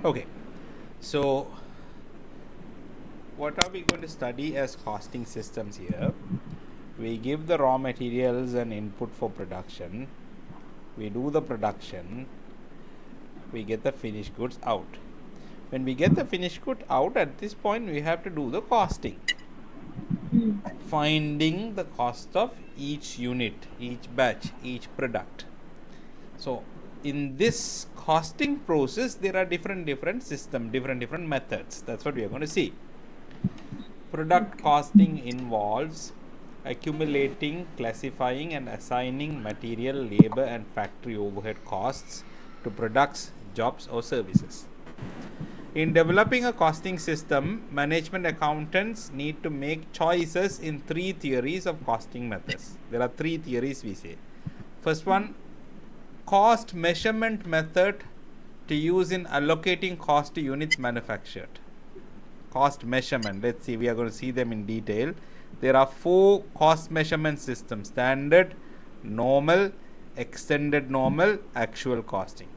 Okay, so what are we going to study as costing systems here? We give the raw materials and input for production, we do the production, we get the finished goods out. When we get the finished good out, at this point we have to do the costing, finding the cost of each unit, each batch, each product. So in this costing process there are different systems, different methods. That's what we are going to see. Product costing involves accumulating, classifying and assigning material, labor and factory overhead costs to products, jobs or services. In developing a costing system, management accountants need to make choices in three theories of costing methods. There are three theories we say. First one, cost measurement method to use in allocating cost to units manufactured. Cost measurement, let's see, we are going to see them in detail. There are 4 cost measurement systems: standard, normal, extended normal, actual costing.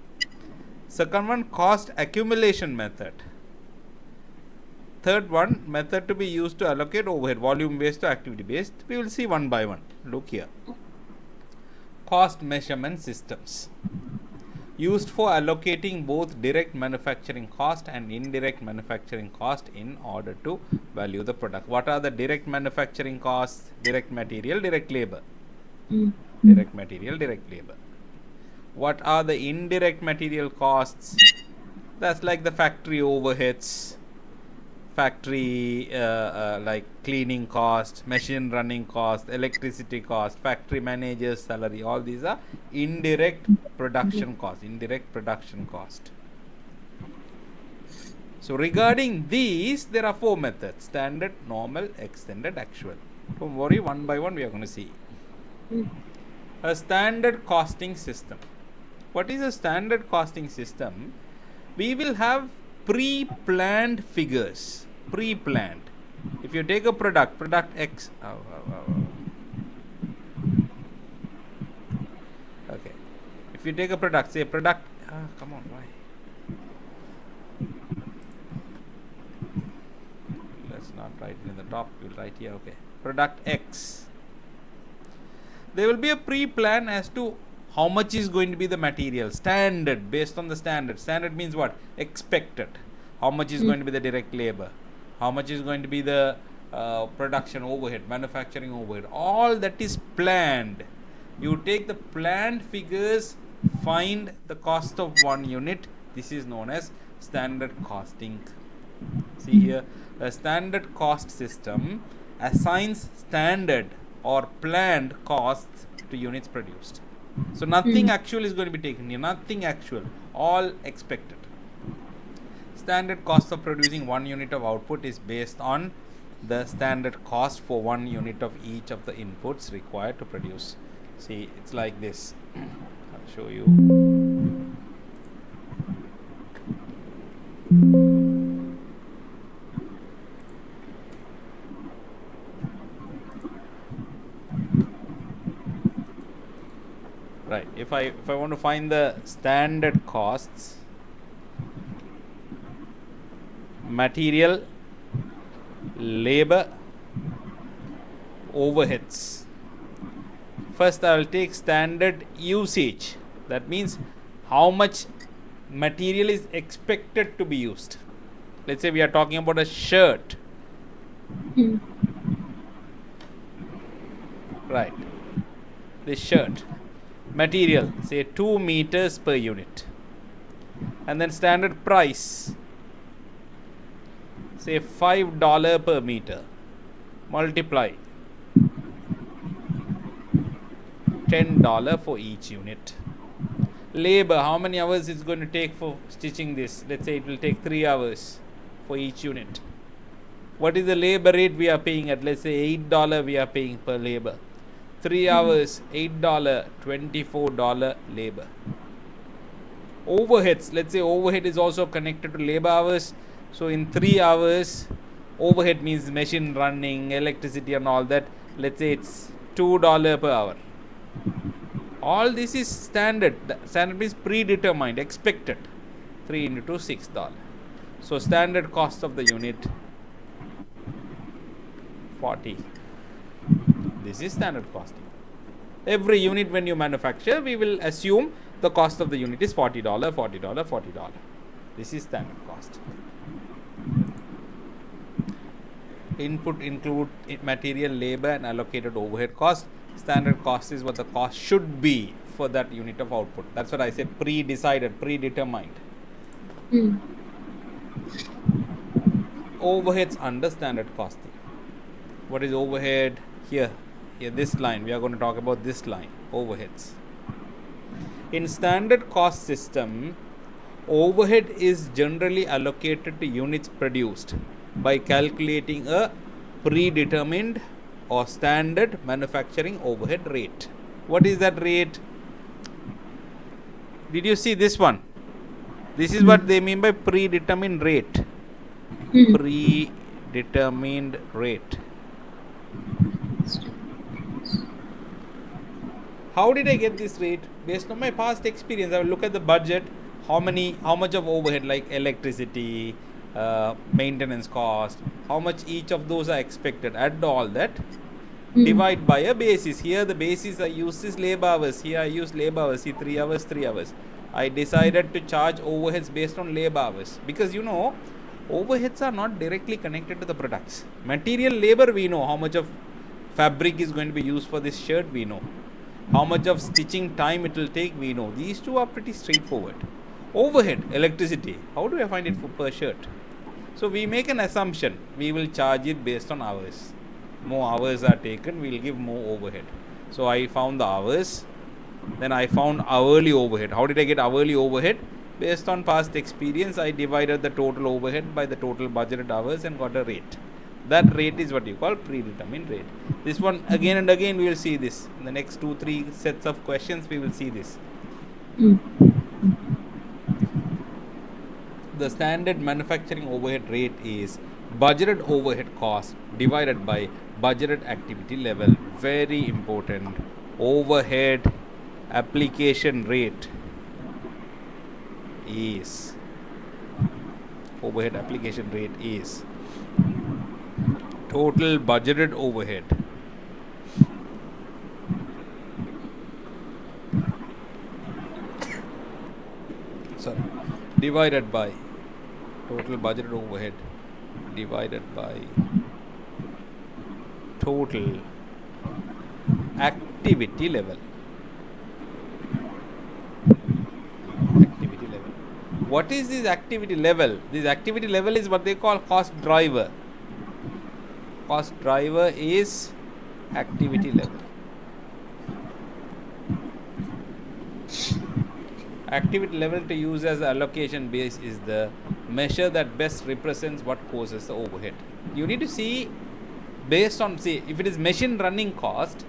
Second one, cost accumulation method. Third one, method to be used to allocate overhead, volume based to activity based. We will see one by one. Look here. Cost measurement systems used for allocating both direct manufacturing cost and indirect manufacturing cost in order to value the product. What are the direct manufacturing costs? Direct material, direct labor. Direct material, direct labor. What are the indirect material costs? That's like the factory overheads, factory like cleaning cost, machine running cost, electricity cost, factory manager's salary. All these are indirect production cost, indirect production cost. So regarding these, there are 4 methods: standard, normal, extended, actual. Don't worry, one by one we are going to see. A standard costing system. What is a standard costing system? We will have pre-planned figures. Pre-planned. If you take a product X. Okay. If you take a product, say product. Come on, why? Let's not write in the top. We'll write here. Okay. Product X. There will be a pre-plan as to how much is going to be the material. Standard, based on the standard. Standard means what? Expected. How much is going to be the direct labor? How much is going to be the production overhead, manufacturing overhead? All that is planned. You take the planned figures, find the cost of one unit. This is known as standard costing. See here, a standard cost system assigns standard or planned costs to units produced. So nothing actual is going to be taken here, nothing actual, all expected. Standard cost of producing one unit of output is based on the standard cost for one unit of each of the inputs required to produce. See, it's like this. I'll show you. Right, if I want to find the standard costs, material, labor, overheads. First I will take standard usage. That means how much material is expected to be used. Let's say we are talking about a shirt. Right, this shirt. Material, say 2 meters per unit. And then standard price, say $5 per meter. Multiply $10 for each unit. Labor, how many hours is going to take for stitching this? Let's say it will take 3 hours for each unit. What is the labor rate we are paying at? Let's say $8 we are paying per labor. 3 hours, $8, $24 labor. Overheads, let's say overhead is also connected to labor hours. So in 3 hours, overhead means machine running, electricity and all that. Let's say it's $2 per hour. All this is standard. Standard means predetermined, expected. 3 into $6. So standard cost of the unit 40. This is standard costing. Every unit when you manufacture, we will assume the cost of the unit is $40, $40, $40. This is standard cost. Input include material, labor, and allocated overhead cost. Standard cost is what the cost should be for that unit of output. That's what I say, pre-decided, predetermined. Overheads under standard costing. What is overhead? Here, this line. We are going to talk about this line, overheads. In standard cost system, overhead is generally allocated to units produced by calculating a predetermined or standard manufacturing overhead rate. What is that rate? Did you see this one? This is what they mean by predetermined rate. Predetermined rate. How did I get this rate? Based on my past experience, I will look at the budget, how much of overhead like electricity, maintenance cost, how much each of those are expected, add all that, divide by a basis. Here the basis I use is labor hours. Here I use labor hours. See, 3 hours, 3 hours. I decided to charge overheads based on labor hours because overheads are not directly connected to the products. Material, labor, we know how much of fabric is going to be used for this shirt, we know. How much of stitching time it will take, we know. These two are pretty straightforward. Overhead, electricity, how do I find it for per shirt? So we make an assumption, we will charge it based on hours. More hours are taken, we will give more overhead. So I found the hours, then I found hourly overhead. How did I get hourly overhead? Based on past experience, I divided the total overhead by the total budgeted hours and got a rate. That rate is what you call predetermined rate. This one again and again we will see this. In the next 2-3 sets of questions we will see this. The standard manufacturing overhead rate is budgeted overhead cost divided by budgeted activity level. Very important. Overhead application rate is total budgeted overhead divided by total budgeted overhead divided by total activity level. What is this activity level? This activity level is what they call cost driver. Cost driver is activity level. Activity level to use as allocation base is the measure that best represents what causes the overhead. You need to see based on, if it is machine running cost,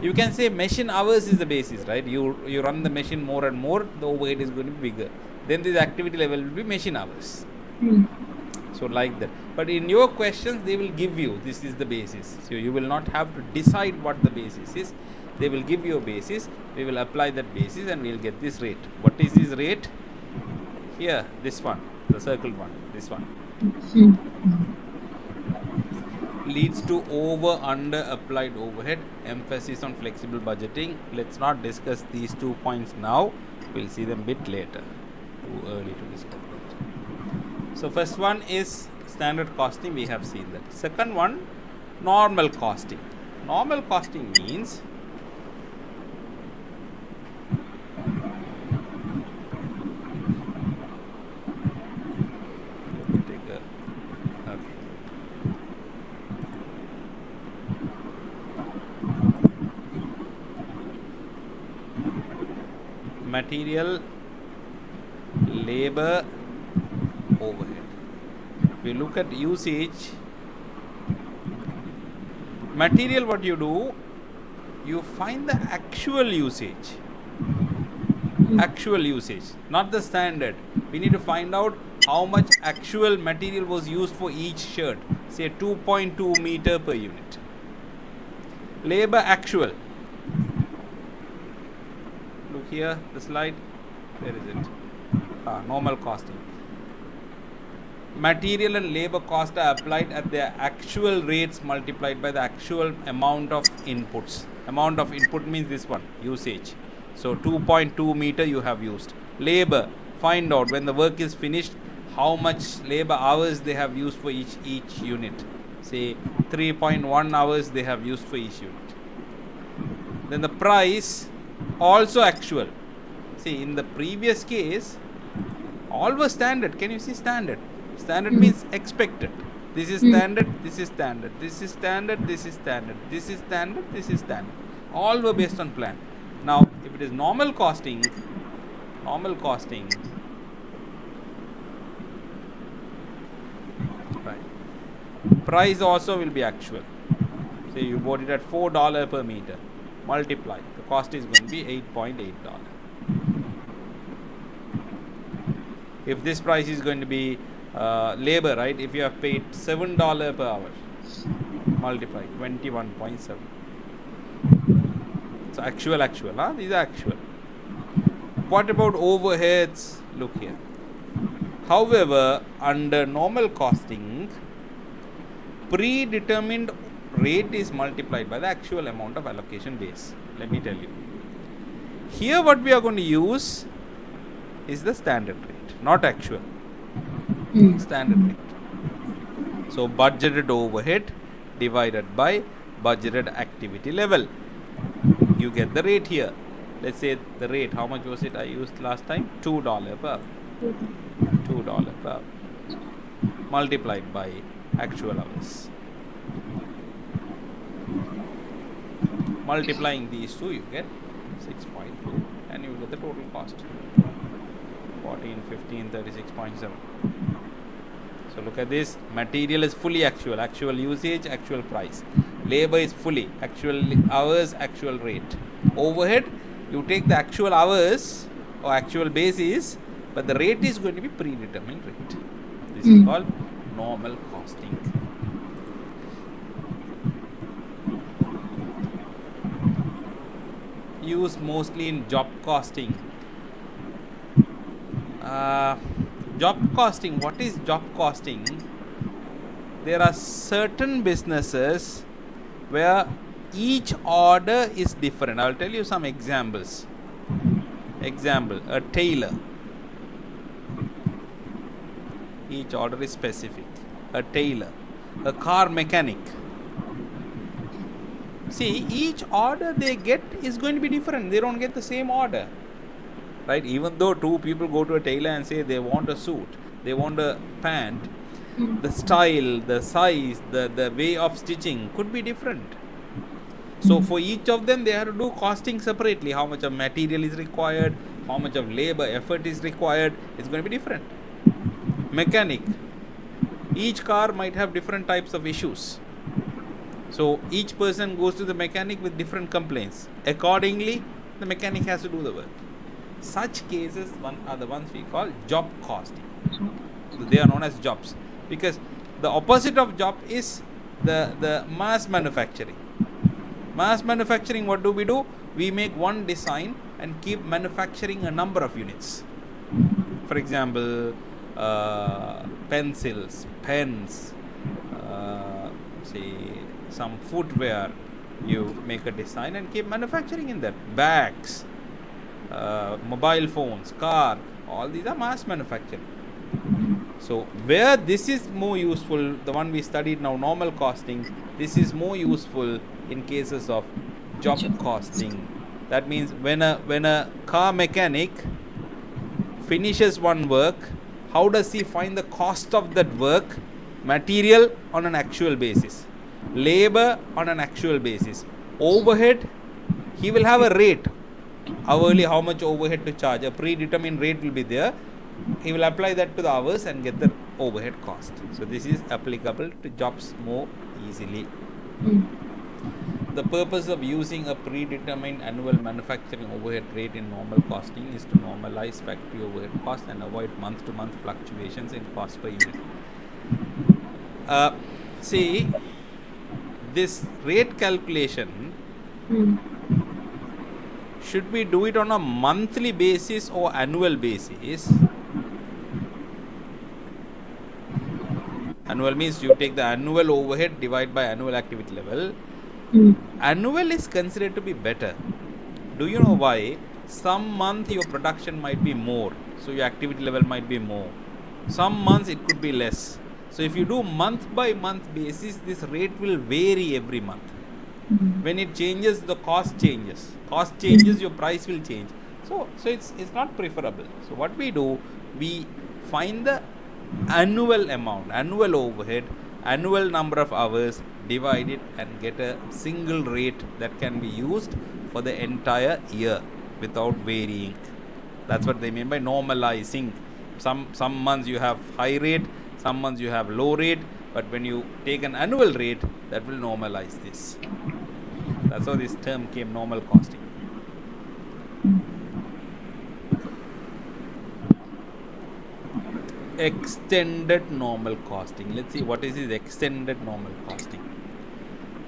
you can say machine hours is the basis, right? You run the machine more and more, the overhead is going to be bigger. Then this activity level will be machine hours. So like that. But in your questions, they will give you, this is the basis. So you will not have to decide what the basis is. They will give you a basis. We will apply that basis and we will get this rate. What is this rate? Here, this one, the circled one, this one. Leads to under applied overhead. Emphasis on flexible budgeting. Let's not discuss these 2 points now. We'll see them a bit later. Too early to discuss that. So first one is standard costing. We have seen that. Second one, normal costing. Normal costing means material, labor, overhead. We look at usage. Material, what you do, you find the actual usage, not the standard. We need to find out how much actual material was used for each shirt, say 2.2 meter per unit. Labor actual. Look here, the slide, where is it? Normal costing. Material and labor cost are applied at their actual rates multiplied by the actual amount of inputs. Amount of input means this one, usage. So 2.2 meter you have used. Labor, find out when the work is finished how much labor hours they have used for each unit. Say 3.1 hours they have used for each unit. Then the price, also actual. See, in the previous case, all was standard. Can you see standard? Standard means expected. This is standard, this is standard, this is standard, this is standard, this is standard, this is standard. All were based on plan. Now, if it is normal costing, right, price also will be actual. Say you bought it at $4 per meter, multiply. The cost is going to be $8.8. If this price is going to be labor, right? If you have paid $7 per hour, multiply 21.7. So actual, huh? These are actual. What about overheads? Look here. However, under normal costing, predetermined rate is multiplied by the actual amount of allocation base. Let me tell you. Here what we are going to use is the standard rate, not actual. Standard rate. So budgeted overhead divided by budgeted activity level. You get the rate here. Let's say the rate, how much was it I used last time? $2 per hour. $2 per hour. Multiplied by actual hours. Multiplying these two, you get 6.2 and you get the total cost. 14, 15, 36.7. So look at this. Material is fully actual. Actual usage, actual price. Labor is fully. Actual hours, actual rate. Overhead, you take the actual hours or actual basis, but the rate is going to be predetermined rate. This is called normal costing. Used mostly in job costing. Job costing, what is job costing? There are certain businesses where each order is different. I'll tell you some examples. Example, a tailor. Each order is specific. A tailor. A car mechanic. See, each order they get is going to be different. They don't get the same order. Right? Even though two people go to a tailor and say they want a suit, they want a pant, the style, the size, the way of stitching could be different. So for each of them, they have to do costing separately. How much of material is required, how much of labor effort is required, it's going to be different. Mechanic. Each car might have different types of issues. So each person goes to the mechanic with different complaints. Accordingly, the mechanic has to do the work. Such cases are the ones we call job costing. So they are known as jobs, because the opposite of job is the mass manufacturing. Mass manufacturing, what do? We make one design and keep manufacturing a number of units. For example, pencils, pens, say some footwear, you make a design and keep manufacturing in that. Bags, mobile phones, car, all these are mass manufacturing. So where this is more useful, the one we studied now, normal costing, this is more useful in cases of job costing. That means when a car mechanic finishes one work, how does he find the cost of that work? Material on an actual basis, labor on an actual basis, overhead, he will have a rate. Hourly, how much overhead to charge, a predetermined rate will be there. He will apply that to the hours and get the overhead cost. So this is applicable to jobs more easily. The purpose of using a predetermined annual manufacturing overhead rate in normal costing is to normalize factory overhead cost and avoid month-to-month fluctuations in cost per unit. See, this rate calculation should we do it on a monthly basis or annual basis? Annual means you take the annual overhead divide by annual activity level. Annual is considered to be better. Do you know why? Some month your production might be more, so your activity level might be more. Some months it could be less. So if you do month by month basis, this rate will vary every month. When it changes, the cost changes. Cost changes, your price will change. So it's not preferable. So what we do, we find the annual amount, annual overhead, annual number of hours, divide it and get a single rate that can be used for the entire year without varying. That's what they mean by normalizing. Some months you have high rate, some months you have low rate, but when you take an annual rate, that will normalize this. That's how this term came, normal costing. Extended normal costing. Let's see what is this extended normal costing.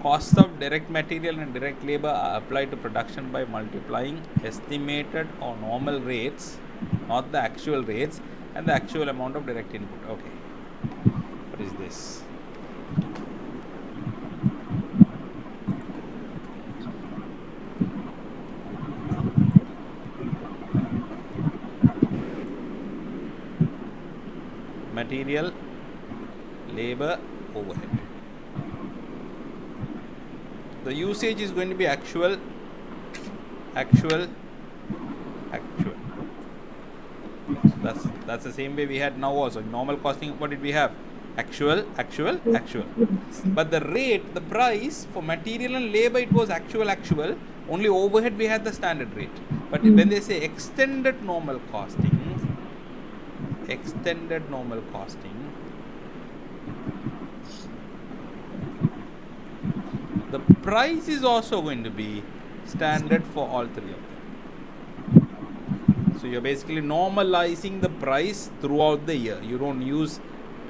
Cost of direct material and direct labor are applied to production by multiplying estimated or normal rates, not the actual rates, and the actual amount of direct input. Okay. What is this? Material, labor, overhead. The usage is going to be actual. That's the same way we had now also. Normal costing, what did we have? Actual. But the rate, the price for material and labor, it was actual. Only overhead we had the standard rate. But when they say extended normal costing, the price is also going to be standard for all three of them. So you're basically normalizing the price throughout the year. You don't use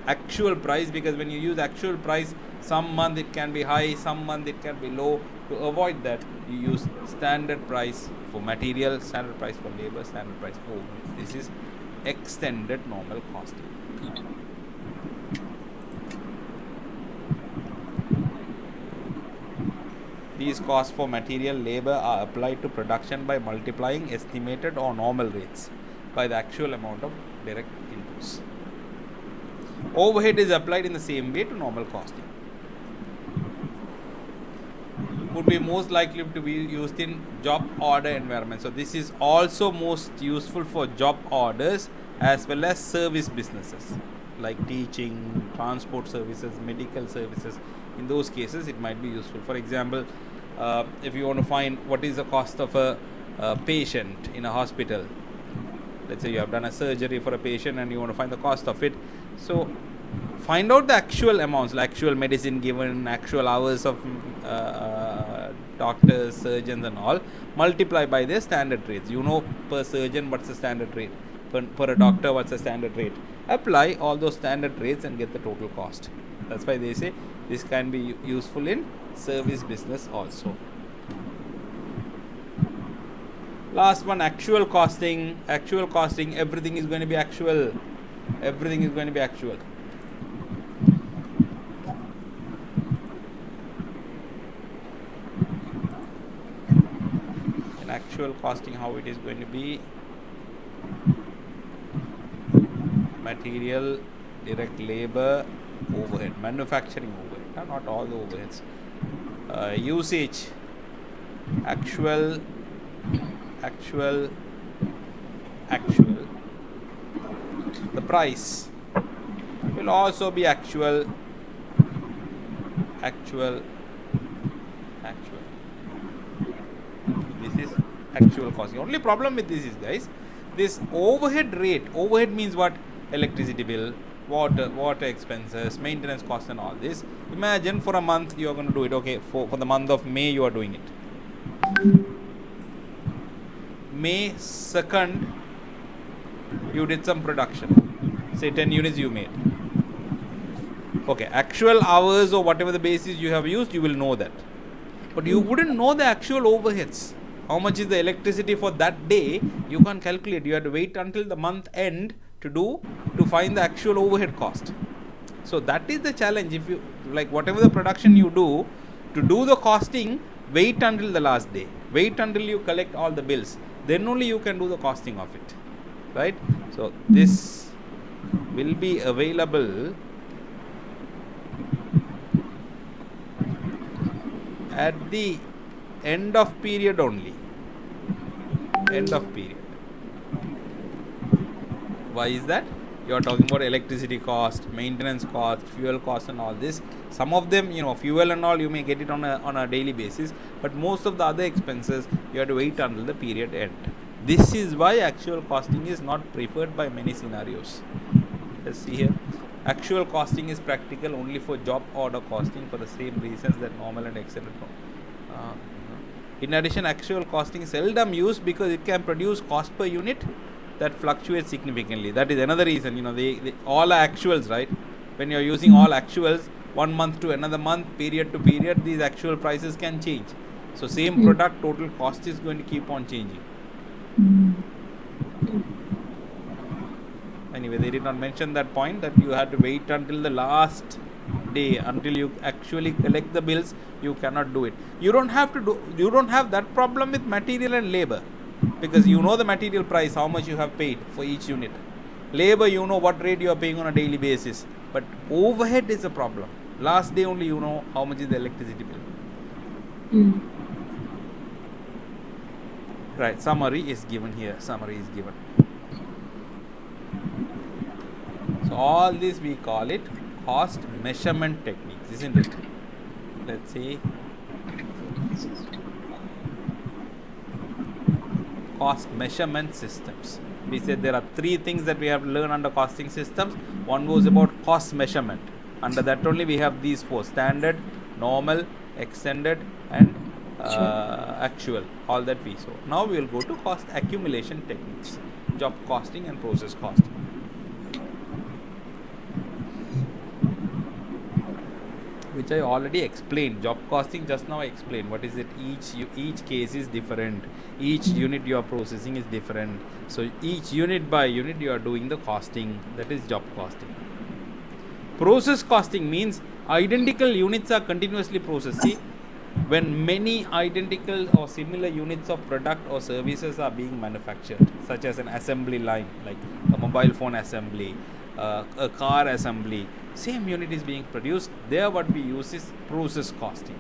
actual price, because when you use actual price, some month it can be high, some month it can be low. To avoid that, you use standard price for material, standard price for labor, standard price for overhead. This is extended normal costing. These costs for material, labor are applied to production by multiplying estimated or normal rates by the actual amount of direct inputs. Overhead is applied in the same way to normal costing. Would be most likely to be used in job order environment. So this is also most useful for job orders as well as service businesses like teaching, transport services, medical services. In those cases, it might be useful. For example, if you want to find what is the cost of a patient in a hospital, let's say you have done a surgery for a patient and you want to find the cost of it. So find out the actual amounts, like actual medicine given, actual hours of doctors, surgeons and all, multiply by their standard rates. You know per surgeon what's the standard rate, per a doctor what's the standard rate. Apply all those standard rates and get the total cost. That's why they say this can be useful in service business also. Last one, actual costing. Actual costing, everything is going to be actual. Everything is going to be actual. In actual costing, how it is going to be: material, direct labor, overhead, manufacturing overhead, not all the overheads. Usage, actual. The price will also be actual. This is actual costing. Only problem with this is, guys, this overhead rate. Overhead means what? Electricity bill, water expenses, maintenance costs and all this. Imagine for a month you are going to do it. Okay, for the month of May you are doing it. May 2nd you did some production, say 10 units you made. Okay, actual hours or whatever the basis you have used, you will know that, but you wouldn't know the actual overheads. how much is the electricity for that day, you can't calculate. You have to wait until the month end to find the actual overhead cost. So that is the challenge. If you like whatever the production you do, to do the costing, wait until the last day. Wait until you collect all the bills. Then only you can do the costing of it, right? So this will be available at the end of period only. End of period. Why is that? You are talking about electricity cost, maintenance cost, fuel cost and all this. Some of them, fuel and all, you may get it on a daily basis, but most of the other expenses you have to wait until the period end. This is why actual costing is not preferred by many scenarios. Let's see here. Actual costing is practical only for job order costing for the same reasons that normal and extended. In addition, actual costing is seldom used because it can produce cost per unit that fluctuates significantly. That is another reason. They all are actuals, right? When you are using all actuals, one month to another month, period to period, these actual prices can change. So same product, total cost is going to keep on changing. Anyway, they did not mention that point, that you had to wait until the last day, until you actually collect the bills. You cannot do it. You don't have that problem with material and labor, because you know the material price, how much you have paid for each unit. Labor, you know what rate you are paying on a daily basis, but overhead is a problem. Last day only you know how much is the electricity bill. Right, summary is given here. Summary is given. So all this we call it cost measurement techniques, isn't it? Let's see. Cost measurement systems. We said there are 3 things that we have to learn under costing systems. One was about cost measurement. Under that only we have these 4: standard, normal, extended and actual. All that we saw. Now we will go to cost accumulation techniques, job costing and process costing. Which I already explained. Job costing just now I explained. What is it? Each case is different. Each unit you are processing is different. So each unit by unit you are doing the costing. That is job costing. Process costing means identical units are continuously processed. See, when many identical or similar units of product or services are being manufactured, such as an assembly line, like a mobile phone assembly, a car assembly, same unit is being produced. There what we use is process costing.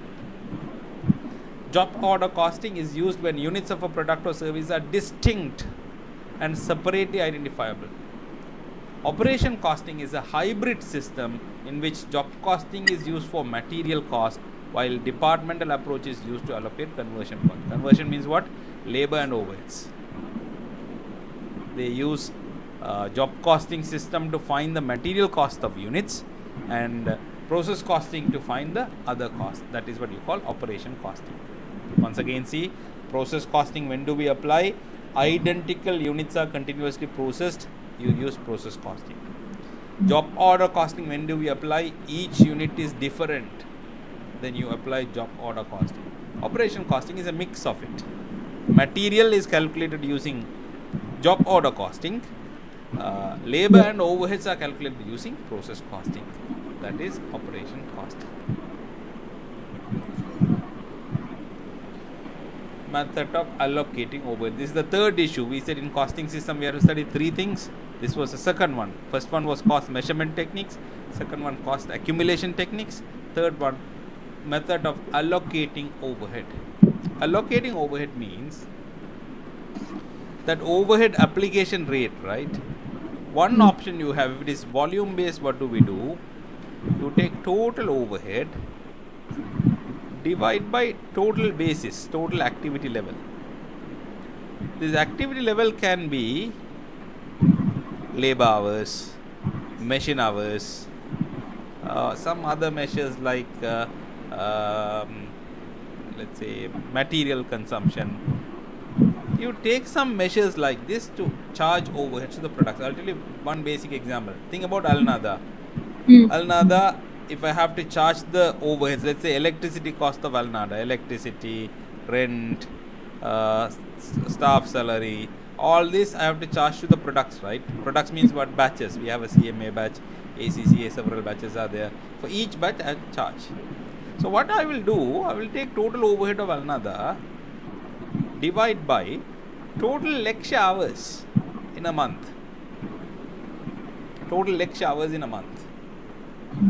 Job order costing is used when units of a product or service are distinct and separately identifiable. Operation costing is a hybrid system in which job costing is used for material cost, while departmental approach is used to allocate conversion cost. Conversion means what? Labor and overheads. They use job costing system to find the material cost of units and process costing to find the other cost. That is what you call operation costing. Once again, see, process costing, when do we apply? Identical units are continuously processed, you use process costing. Job order costing, when do we apply? Each unit is different, then you apply job order costing. Operation costing is a mix of it. Material is calculated using job order costing. Labor and overheads are calculated using process costing. That is operation costing. Method of allocating overhead. This is the third issue. We said in costing system we have to study 3 things. This was the second one. First one was cost measurement techniques. Second one, cost accumulation techniques. Third one, method of allocating overhead. Allocating overhead means that overhead application rate, right? One option you have, if it is volume based, what do? You take total overhead, divide by total basis, total activity level. This activity level can be labor hours, machine hours, some other measures like let's say material consumption. You take some measures like this to charge overheads to the products. I'll tell you one basic example. Think about Alnada. Alnada, if I have to charge the overheads, let's say electricity cost of Alnada, electricity, rent, staff salary, all this I have to charge to the products, right? Products means what? Batches. We have a CMA batch, ACCA, several batches are there. For each batch I charge. So what I will do, I will take total overhead of another, divide by total lecture hours in a month. Total lecture hours in a month.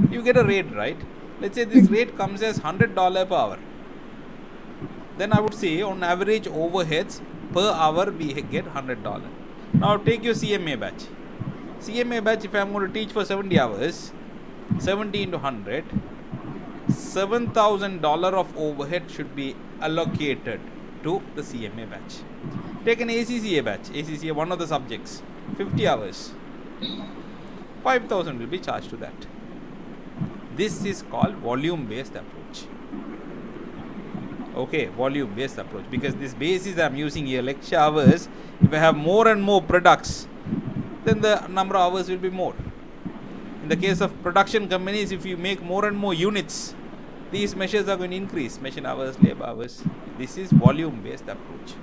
You get a rate, right? Let's say this rate comes as $100 per hour. Then I would say on average overheads per hour we get $100. Now take your CMA batch. CMA batch, if I am going to teach for 70 hours, 70 into 100, $7,000 of overhead should be allocated to the CMA batch. Take an ACCA batch, ACCA one of the subjects, 50 hours, 5,000 will be charged to that. This is called volume based approach. Okay, volume based approach, because this basis I am using here, lecture hours. If I have more and more products, then the number of hours will be more. In the case of production companies, if you make more and more units, these measures are going to increase, machine hours, labor hours. This is volume based approach.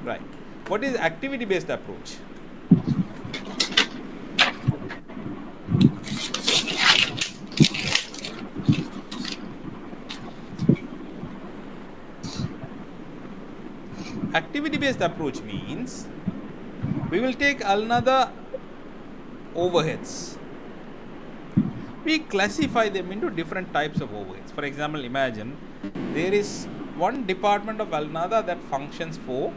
Right. What is activity based approach? Activity based approach means we will take another overheads. We classify them into different types of overheads. For example, imagine there is one department of another that functions for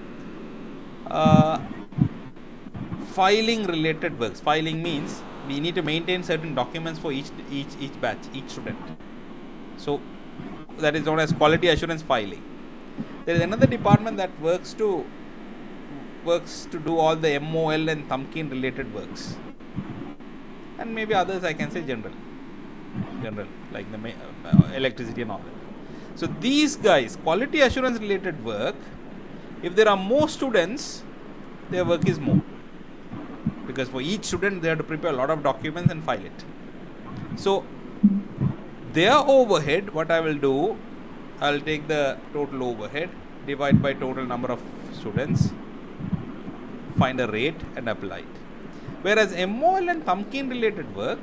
filing related works. Filing means we need to maintain certain documents for each batch, each student. So that is known as quality assurance filing. There is another department that works to do all the MOL and thumbkin related works, and maybe others I can say general like the electricity and all that. So these guys, quality assurance related work, if there are more students, their work is more, because for each student they have to prepare a lot of documents and file it. So their overhead, what I will do, I will take the total overhead, divide by total number of students, find a rate and apply it. Whereas MOL and thumbkin related work,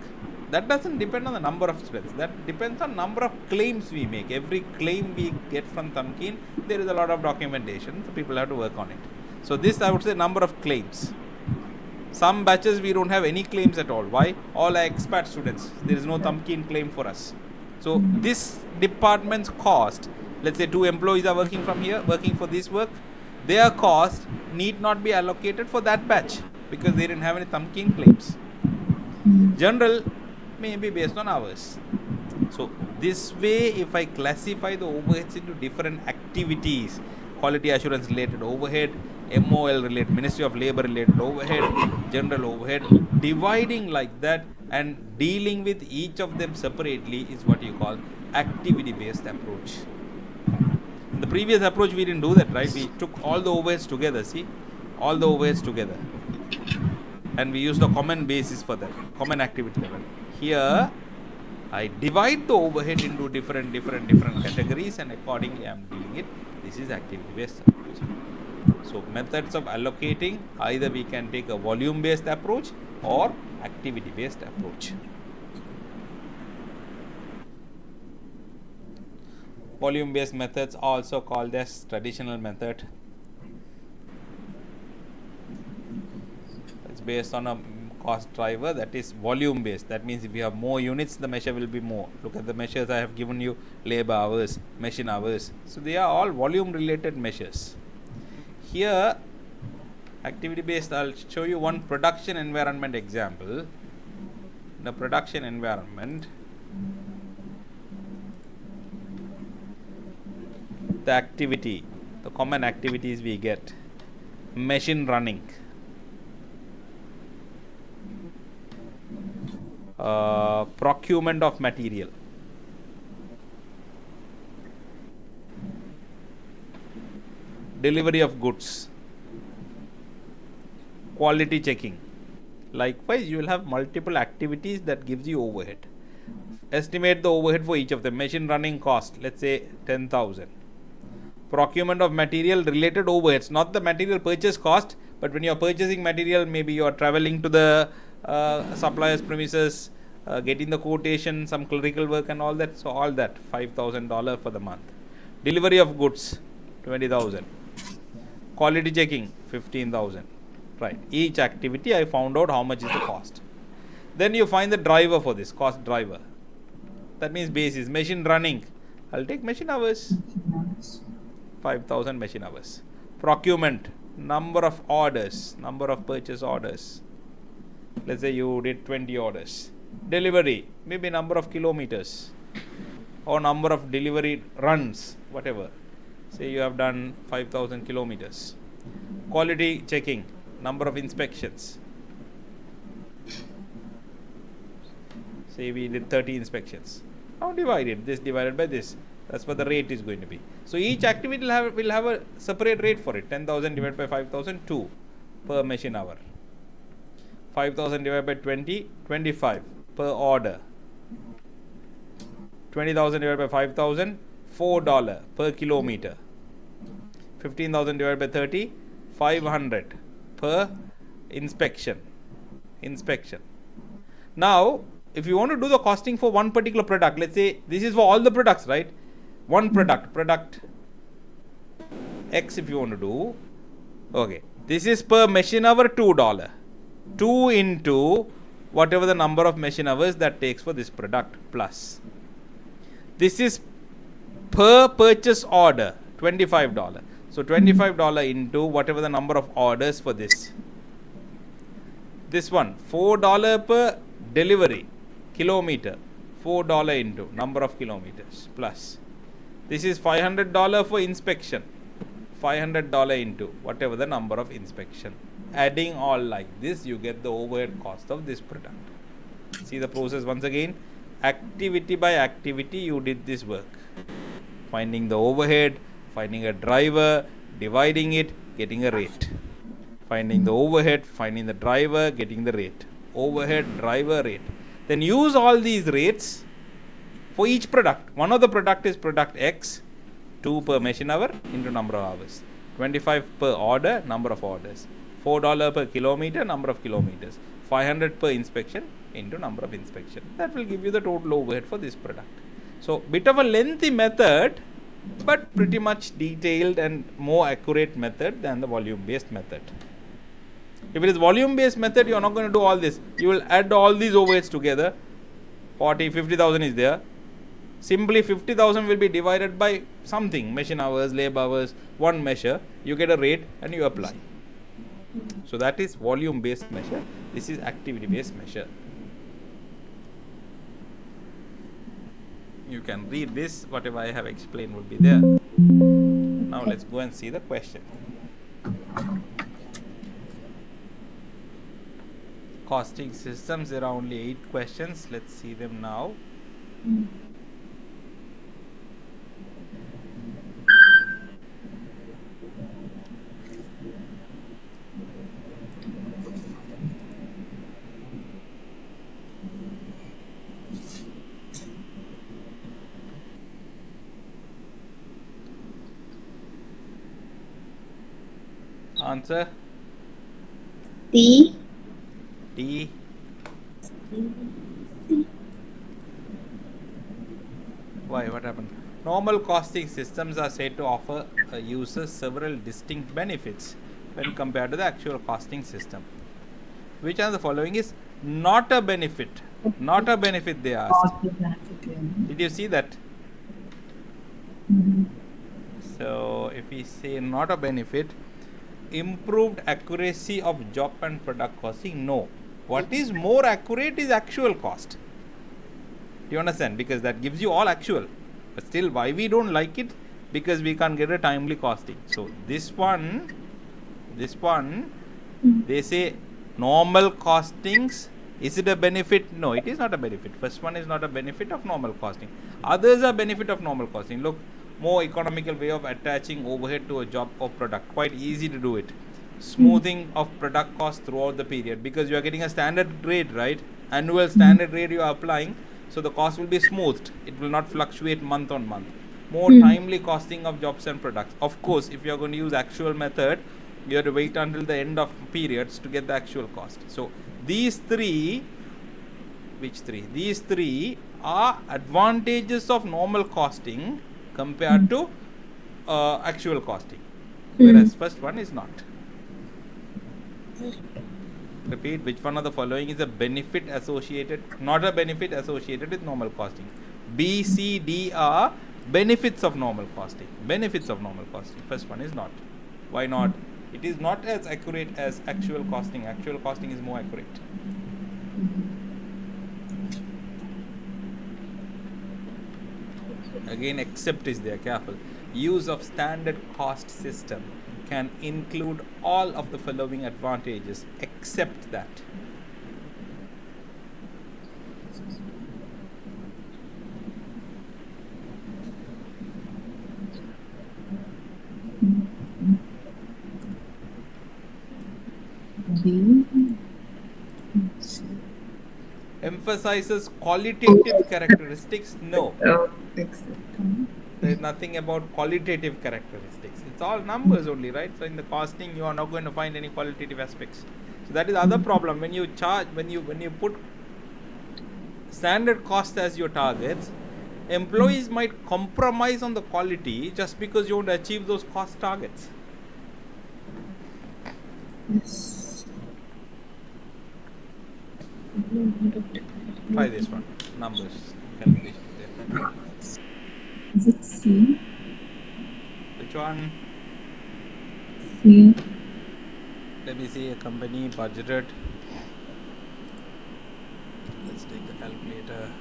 that doesn't depend on the number of students. That depends on number of claims we make. Every claim we get from thumbkin, there is a lot of documentation, so people have to work on it. So this I would say number of claims. Some batches we don't have any claims at all. Why? All are expat students. There is no thumbkin claim for us. So this department's cost, let's say 2 employees are working from here, working for this work, their cost need not be allocated for that batch because they didn't have any thumbkin claims. General may be based on hours. So this way, if I classify the overheads into different activities, quality assurance related overhead, MOL related, Ministry of Labor related overhead, general overhead, dividing like that and dealing with each of them separately is what you call activity based approach. In the previous approach we didn't do that, right? We took all the overheads together, see, all the overheads together, and we used a common basis for that, common activity level. Here I divide the overhead into different categories, and accordingly I am dealing it. This is activity based approach. So methods of allocating, either we can take a volume based approach or activity based approach. Volume based methods also called as traditional method. It's based on a cost driver that is volume based. That means if you have more units, the measure will be more. Look at the measures I have given you: labor hours, machine hours. So they are all volume related measures. Here activity based, I'll show you one production environment example. In the production environment, the activity, the common activities we get: machine running, procurement of material, delivery of goods, quality checking. Likewise, you will have multiple activities that gives you overhead. Estimate the overhead for each of them. Machine running cost, let's say 10,000. Procurement of material related overheads, not the material purchase cost, but when you are purchasing material, maybe you are traveling to the supplier's premises, getting the quotation, some clerical work and all that. So all that $5,000 for the month. Delivery of goods 20,000. Quality checking 15,000. Right. Each activity I found out how much is the cost. Then you find the driver for this, cost driver. That means basis, machine running. I'll take machine hours. 5,000 machine hours. Procurement, number of orders, number of purchase orders. Let's say you did 20 orders. Delivery, maybe number of kilometers or number of delivery runs, whatever. Say you have done 5,000 kilometers. Quality checking, number of inspections. Say we did 30 inspections. Now divide it, this divided by this. That's what the rate is going to be. So each activity will have a separate rate for it. 10,000 divided by 5,000, 2 per machine hour. 5,000 divided by 20, 25 per order. 20,000 divided by 5,000, $4 per kilometer. 15,000 divided by 30, 500 per inspection. Now, if you want to do the costing for one particular product, let's say this is for all the products, right? One product X if you want to do. Okay, this is per machine hour $2. 2 into whatever the number of machine hours that takes for this product plus. This is per purchase order $25. So $25 into whatever the number of orders for this. This one $4 per delivery kilometer. $4 into number of kilometers plus. This is $500 for inspection. $500 into whatever the number of inspection. Adding all like this, you get the overhead cost of this product. See the process once again. Activity by activity, you did this work. Finding the overhead, finding a driver, dividing it, getting a rate. Finding the overhead, finding the driver, getting the rate. Overhead, driver, rate. Then use all these rates for each product. One of the product is product X, 2 per machine hour into number of hours. 25 per order, number of orders. $4 per kilometer, number of kilometers. 500 per inspection into number of inspection. That will give you the total overhead for this product. So, bit of a lengthy method, but pretty much detailed and more accurate method than the volume based method. If it is volume based method, you are not going to do all this. You will add all these overheads together. 40, 50,000 is there. Simply 50,000 will be divided by something, machine hours, labor hours, one measure. You get a rate and you apply. So that is volume based measure. This is activity based measure. You can read this, whatever I have explained will be there. Now let's go and see the question. Costing systems, there are only 8 questions. Let's see them now. Answer? D. D. Why? What happened? Normal costing systems are said to offer users several distinct benefits when compared to the actual costing system. Which are the following is not a benefit? Not a benefit, they asked. Did you see that? So, if we say not a benefit, improved accuracy of job and product costing, no. What is more accurate is actual cost. Do you understand? Because that gives you all actual. But still, why we don't like it? Because we can't get a timely costing. So this one, they say normal costings. Is it a benefit? No, it is not a benefit. First one is not a benefit of normal costing. Others are benefit of normal costing. Look, more economical way of attaching overhead to a job or product. Quite easy to do it. Smoothing of product cost throughout the period, because you are getting a standard rate, right? Annual standard rate you are applying, so the cost will be smoothed. It will not fluctuate month on month. more timely costing of jobs and products. Of course, if you are going to use actual method, you have to wait until the end of periods to get the actual cost. So these three, these three are advantages of normal costing compared to actual costing, whereas first one is not. Repeat, which one of the following is a benefit associated, not a benefit associated with normal costing? B, C, D are benefits of normal costing. Benefits of normal costing. First one is not. Why not? It is not as accurate as actual costing. Actual costing is more accurate. Again, except is there, careful. Use of standard cost system can include all of the following advantages except that. Emphasizes qualitative characteristics. No. There is nothing about qualitative characteristics. It's all numbers only, right? So in the costing, you are not going to find any qualitative aspects. So that is the other problem. When you charge, when you put standard cost as your targets, employees might compromise on the quality just because you want to achieve those cost targets. Yes. Try this one. Numbers, calculations there. Is it C? Which one? C. Let me see. A company budgeted. Let's take the calculator.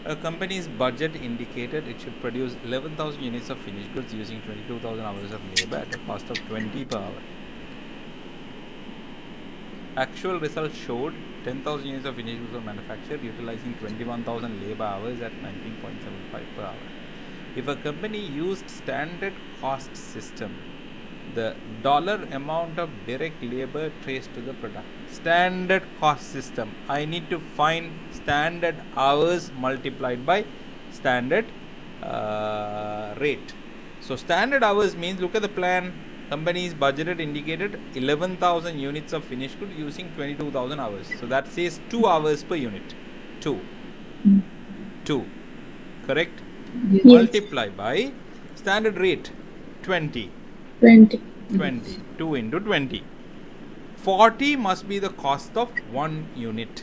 A company's budget indicated it should produce 11,000 units of finished goods using 22,000 hours of labor at a cost of 20 per hour. Actual results showed 10,000 units of finished goods were manufactured utilizing 21,000 labor hours at 19.75 per hour. If a company used standard cost system, the dollar amount of direct labor traced to the product. Standard cost system. I need to find standard hours multiplied by standard rate. So standard hours means, look at the plan. Company's budgeted indicated 11,000 units of finished good using 22,000 hours. So that says 2 hours per unit. 2. Correct? Yes. Multiply by standard rate 20. 2 into 20. 40 must be the cost of 1 unit.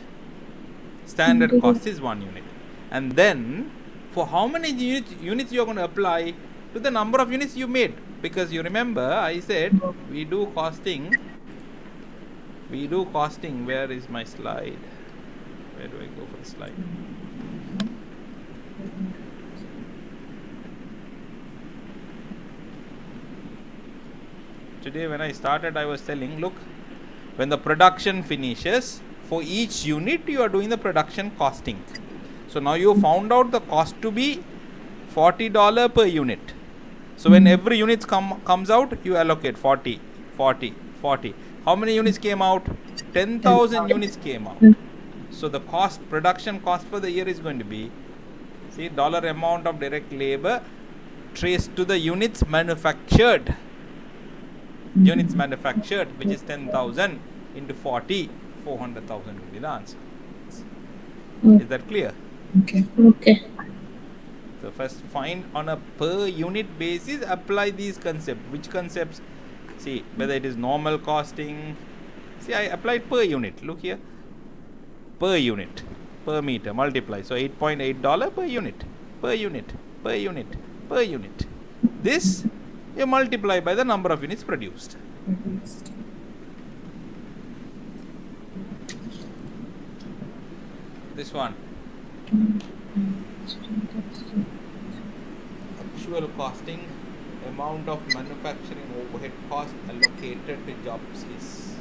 Standard cost is 1 unit. And then for how many units you are going to apply to the number of units you made. Because you remember I said we do costing. Where is my slide? Where do I go for the slide? Today when I started, I was telling, look, when the production finishes, for each unit you are doing the production costing. So now you found out the cost to be $40 per unit. So when every unit comes out, you allocate 40. How many units came out? 10,000 units came out. So the production cost for the year is going to be, see, dollar amount of direct labor traced to the units manufactured. Units manufactured, which is 10,000 into 40, 400,000 will be the answer. Is that clear? Okay. So first find on a per unit basis, apply these concepts. Which concepts? See, whether it is normal costing. See, I applied per unit. Look here. Per unit. Per meter. Multiply. So $8.8 per unit. Per unit. This you multiply by the number of units produced. This one. Actual costing, amount of manufacturing overhead cost allocated to jobs is.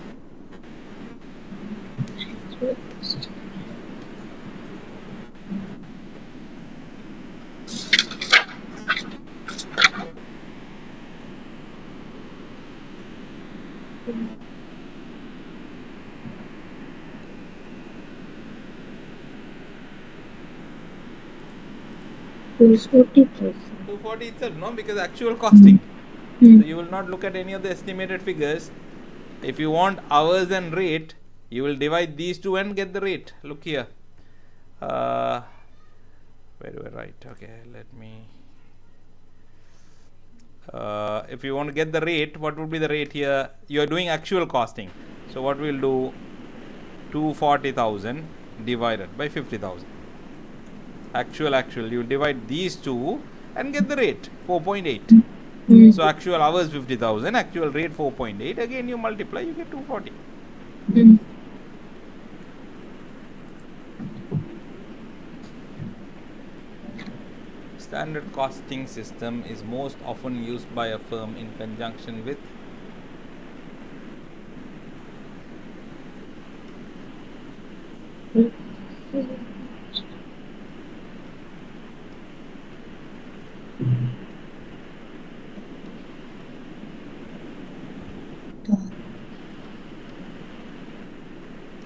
240,000. 240 itself, no, because actual costing. Hmm. So you will not look at any of the estimated figures. If you want hours and rate, you will divide these two and get the rate. Look here. Where do I write? Okay, let me. If you want to get the rate, what would be the rate here? You are doing actual costing. So what we'll do, 240,000 divided by 50,000. Actual. You divide these two and get the rate, 4.8. Hmm. So actual hours 50,000, actual rate 4.8. Again you multiply, you get 240. Hmm. Standard costing system is most often used by a firm in conjunction with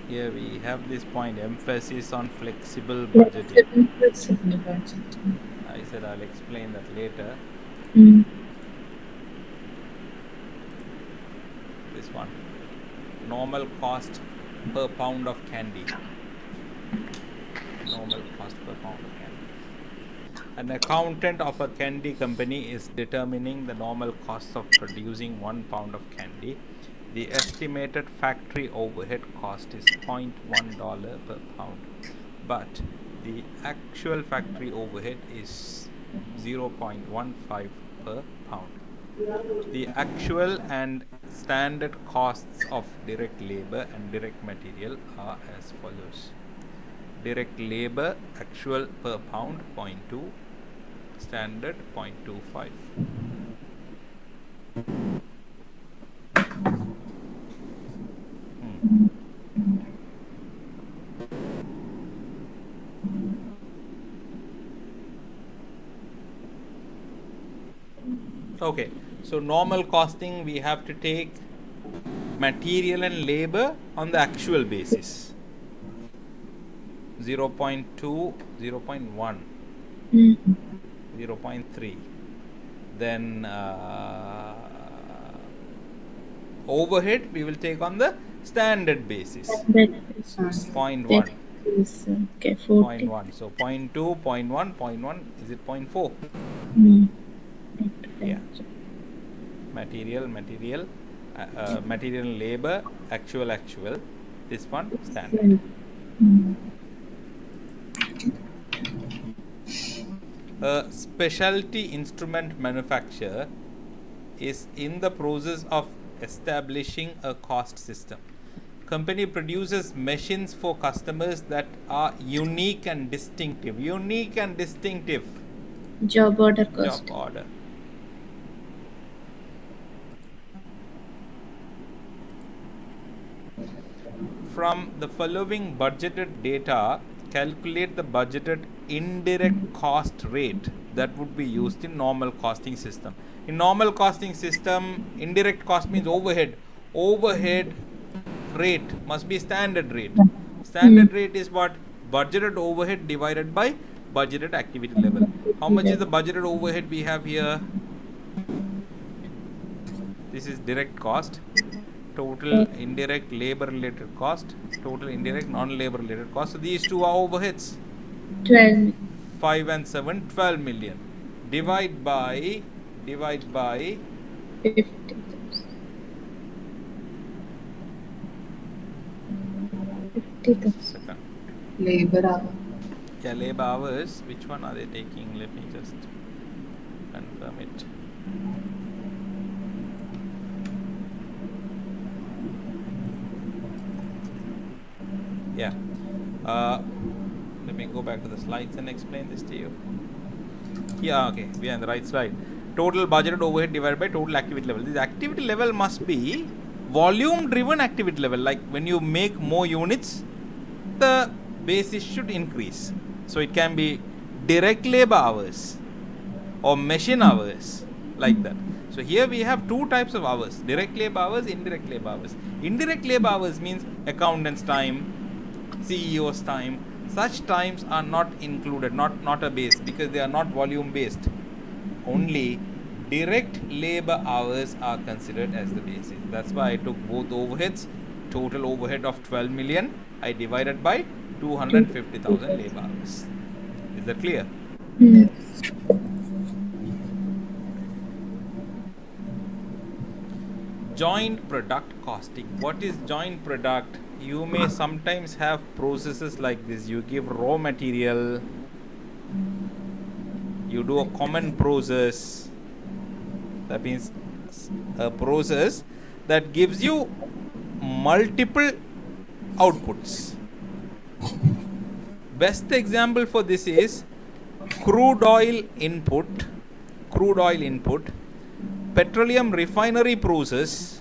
here we have this point, emphasis on flexible budgeting. Flexible budgeting. I said I'll explain that later. Hmm. This one, normal cost per pound of candy. Normal cost per pound of candy. An accountant of a candy company is determining the normal cost of producing 1 pound of candy. The estimated factory overhead cost is $0.1 per pound, but the actual factory overhead is 0.15 per pound. The actual and standard costs of direct labor and direct material are as follows. Direct labor actual per pound 0.2, standard 0.25. Okay, so normal costing, we have to take material and labor on the actual basis. 0.2, 0.1, Hmm. 0.3. Then overhead we will take on the standard basis. That is 0.1. that is okay. 40. 0.1. So 0.2, 0.1, 0.1. Is it 0.4? Hmm. Yeah. Material, material labor, actual. This one standard. Hmm. A specialty instrument manufacturer is in the process of establishing a cost system. Company produces machines for customers that are unique and distinctive. Job order cost. Job order. From the following budgeted data, calculate the budgeted indirect cost rate that would be used in normal costing system. In normal costing system, indirect cost means overhead. Overhead rate must be standard rate. Standard rate is what? Budgeted overhead divided by budgeted activity level. How much is the budgeted overhead we have here? This is direct cost. Total indirect labor related cost, total indirect non-labor related cost. So these two are overheads. 12. 5 and 7, 12 million. Divide by 50,000. 50,000. second. Labor hour. Yeah, labor hours. Which one are they taking? Let me just confirm it. Yeah. Let me go back to the slides and explain this to you. Yeah, okay, we are on the right slide. Total budgeted overhead divided by total activity level. This activity level must be volume driven activity level. Like when you make more units, the basis should increase. So it can be direct labor hours or machine hours, like that. So here we have two types of hours: direct labor hours, indirect labor hours. Indirect labor hours means accountant's time, CEO's time, Such times are not included, not a base, because they are not volume based. Only direct labor hours are considered as the basis. That's why I took both overheads. Total overhead of 12 million, I divided by 250,000 labor hours. Is that clear? Yes. Joint product costing. What is joint product? You may sometimes have processes like this. You give raw material, you do a common process. That means a process that gives you multiple outputs. Best example for this is crude oil input, petroleum refinery process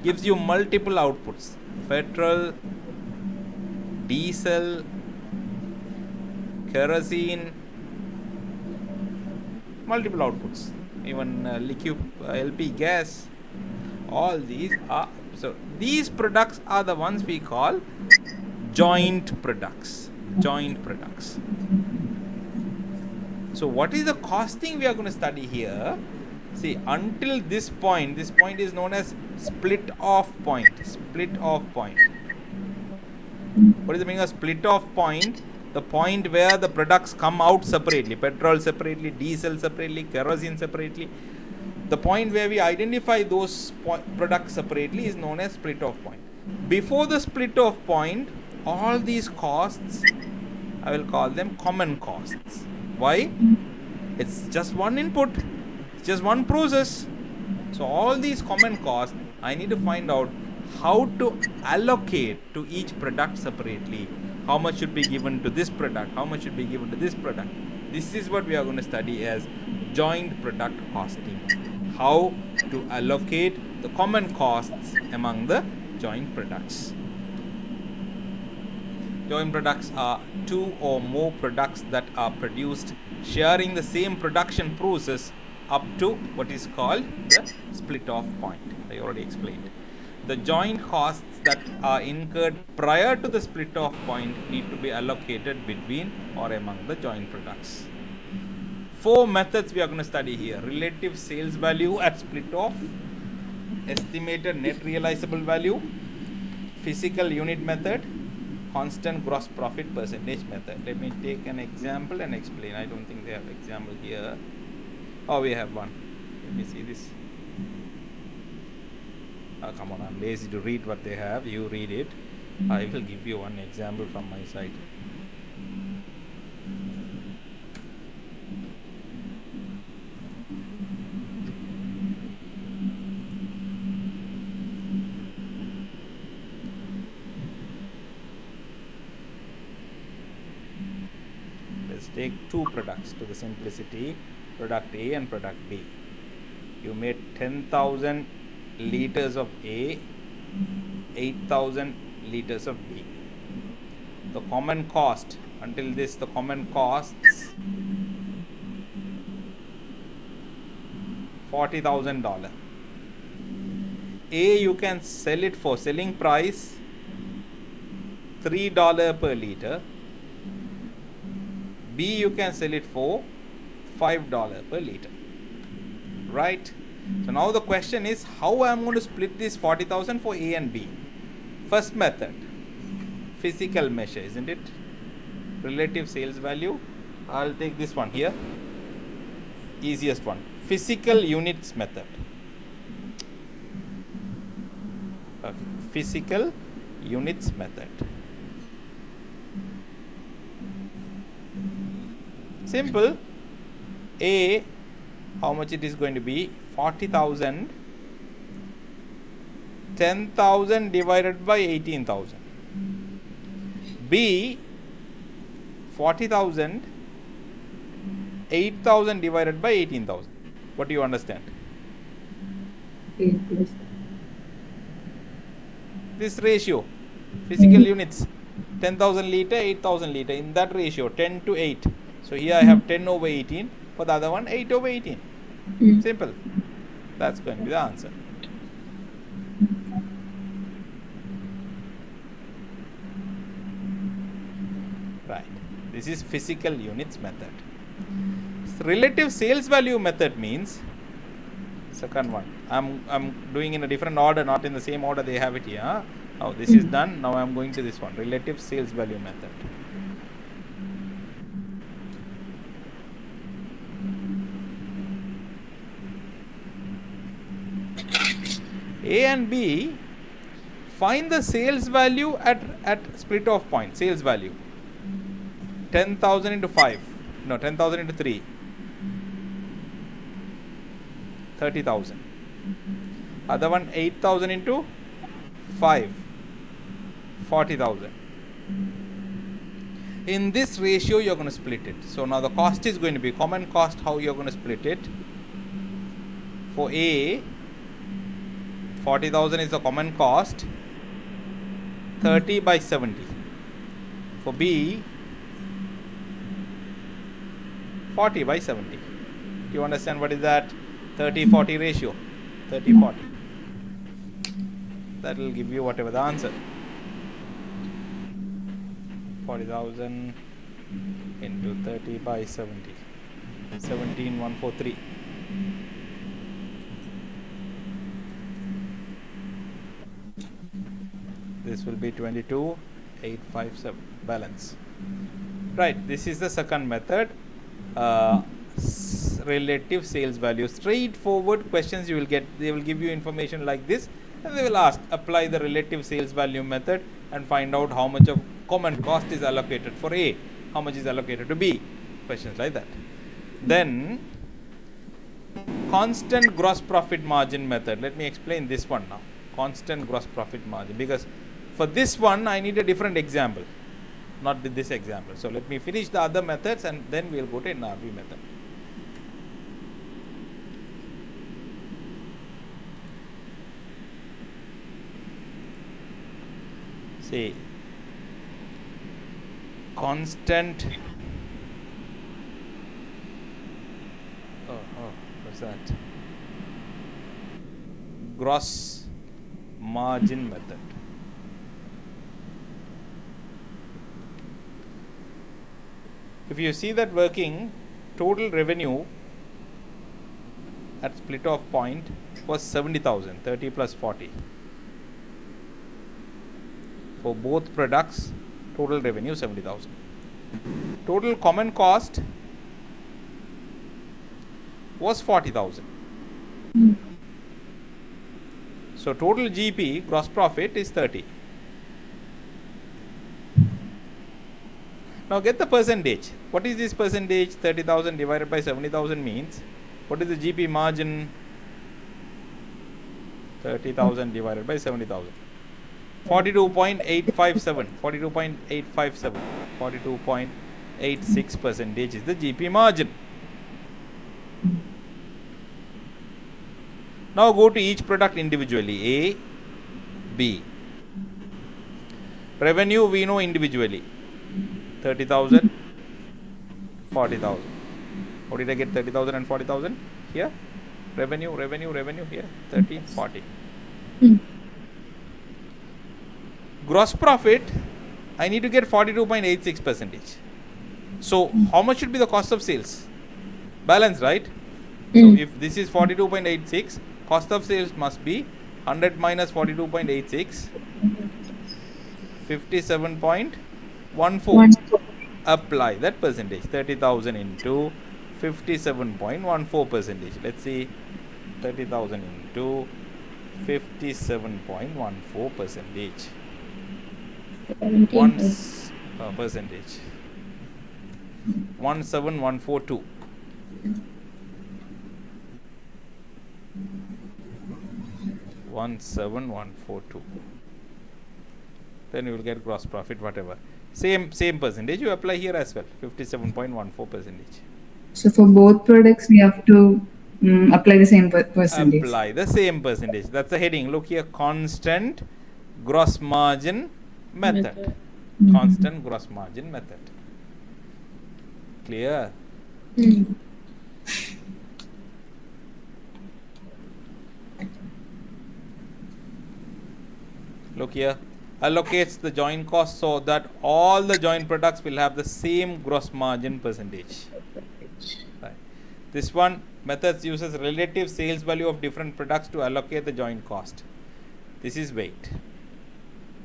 gives you multiple outputs: petrol, diesel, kerosene, multiple outputs, even liquid LP gas. All these are, so these products are the ones we call joint products. So what is the costing we are going to study here? See, until this point is known as split off point. What is the meaning of split off point? The point where the products come out separately, petrol separately, diesel separately, kerosene separately. The point where we identify those products separately is known as split off point. Before the split off point, all these costs, I will call them common costs. Why? It's just one input, it's just one process. So all these common costs, I need to find out how to allocate to each product separately. How much should be given to this product? How much should be given to this product? This is what we are going to study as joint product costing. How to allocate the common costs among the joint products. Joint products are two or more products that are produced sharing the same production process up to what is called the split off point. I already explained. The joint costs that are incurred prior to the split off point need to be allocated between or among the joint products. 4 methods we are going to study here: relative sales value at split off, estimated net realizable value, physical unit method, constant gross profit percentage method. Let me take an example and explain. I don't think they have example here. Oh, we have one. Let me see this. Oh, come on, I'm lazy to read what they have. You read it. I will give you one example from my side. Let's take 2 products to the simplicity, product A and product B. You made 10,000 liters of A, 8,000 liters of B. The common cost, until this, the common costs $40,000. A, you can sell it for, selling price $3 per liter. B, you can sell it for $5 per liter. Right? So now the question is how I am going to split this 40,000 for A and B. First method, physical measure, isn't it? Relative sales value. I'll take this one here. Easiest one. Physical units method. Physical units method. Simple. A, how much it is going to be? 40,000. 10,000 divided by 18,000. B, 40,000. 8,000 divided by 18,000. What do you understand? 8 plus. This ratio, physical units, 10,000 liter, 8,000 liter, in that ratio, 10 to 8. So here I have 10 over 18, for the other one 8 over 18. Simple. That's going to be the answer. This is physical units method. Relative sales value method means second one. I'm doing in a different order, not in the same order they have it here. Now this is done. Now I'm going to this one, relative sales value method. A and B, find the sales value at split off point. Sales value 10,000 into 5. No, 10,000 into 3. 30,000. Other one 8,000 into 5. 40,000. In this ratio you're going to split it. So now the cost is going to be common cost. How you're going to split it? For A, 40,000 is the common cost. 30 by 70. For B, 40 by 70. Do you understand what is that? 30-40 ratio. 30-40. That will give you whatever the answer. 40,000 into 30 by 70. 17,143. This will be 22,857 balance. Right, this is the second method. Relative sales value. Straightforward questions you will get. They will give you information like this and they will ask, apply the relative sales value method and find out how much of common cost is allocated for A, how much is allocated to B. Questions like that. Then constant gross profit margin method. Let me explain this one now. Constant gross profit margin, because for this one I need a different example, not with this example. So let me finish the other methods and then we'll go to NRV method. See, constant, what's that? Gross margin method. If you see that working, total revenue at split off point was 70,000, 30 plus 40. For both products, total revenue 70,000. Total common cost was 40,000. So total GP, gross profit, is 30. Now get the percentage. What is this percentage? 30,000 divided by 70,000 means, what is the GP margin? 30,000 divided by 70,000. 42.857. 42.857. 42.86% is the GP margin. Now go to each product individually. A, B. Revenue we know individually. 30,000, 40,000. How did I get 30,000 and 40,000? Here. Revenue here. 30, 40. Gross profit, I need to get 42.86%. So how much should be the cost of sales? Balance, right? So if this is 42.86, cost of sales must be 100 minus 42.86, 57.14. Apply that percentage. 30,000 into 57.14%. Let's see. 30,000 into 57.14%. Percentage. 17142. Then you will get gross profit, whatever. Same percentage you apply here as well. 57.14%. So for both products, we have to apply the same percentage. Apply the same percentage. That's the heading. Look here, constant gross margin method. Constant gross margin method. Clear? Look here, allocates the joint cost so that all the joint products will have the same gross margin percentage. Right. This one methods uses relative sales value of different products to allocate the joint cost. This is weight,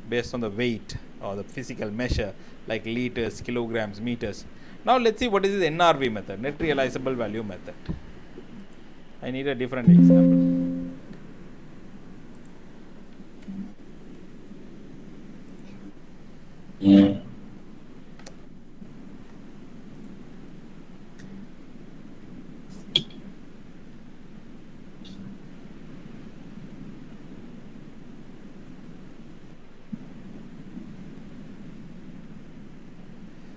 based on the weight or the physical measure like liters, kilograms, meters. Now let's see what is this NRV method, net realizable value method. I need a different example.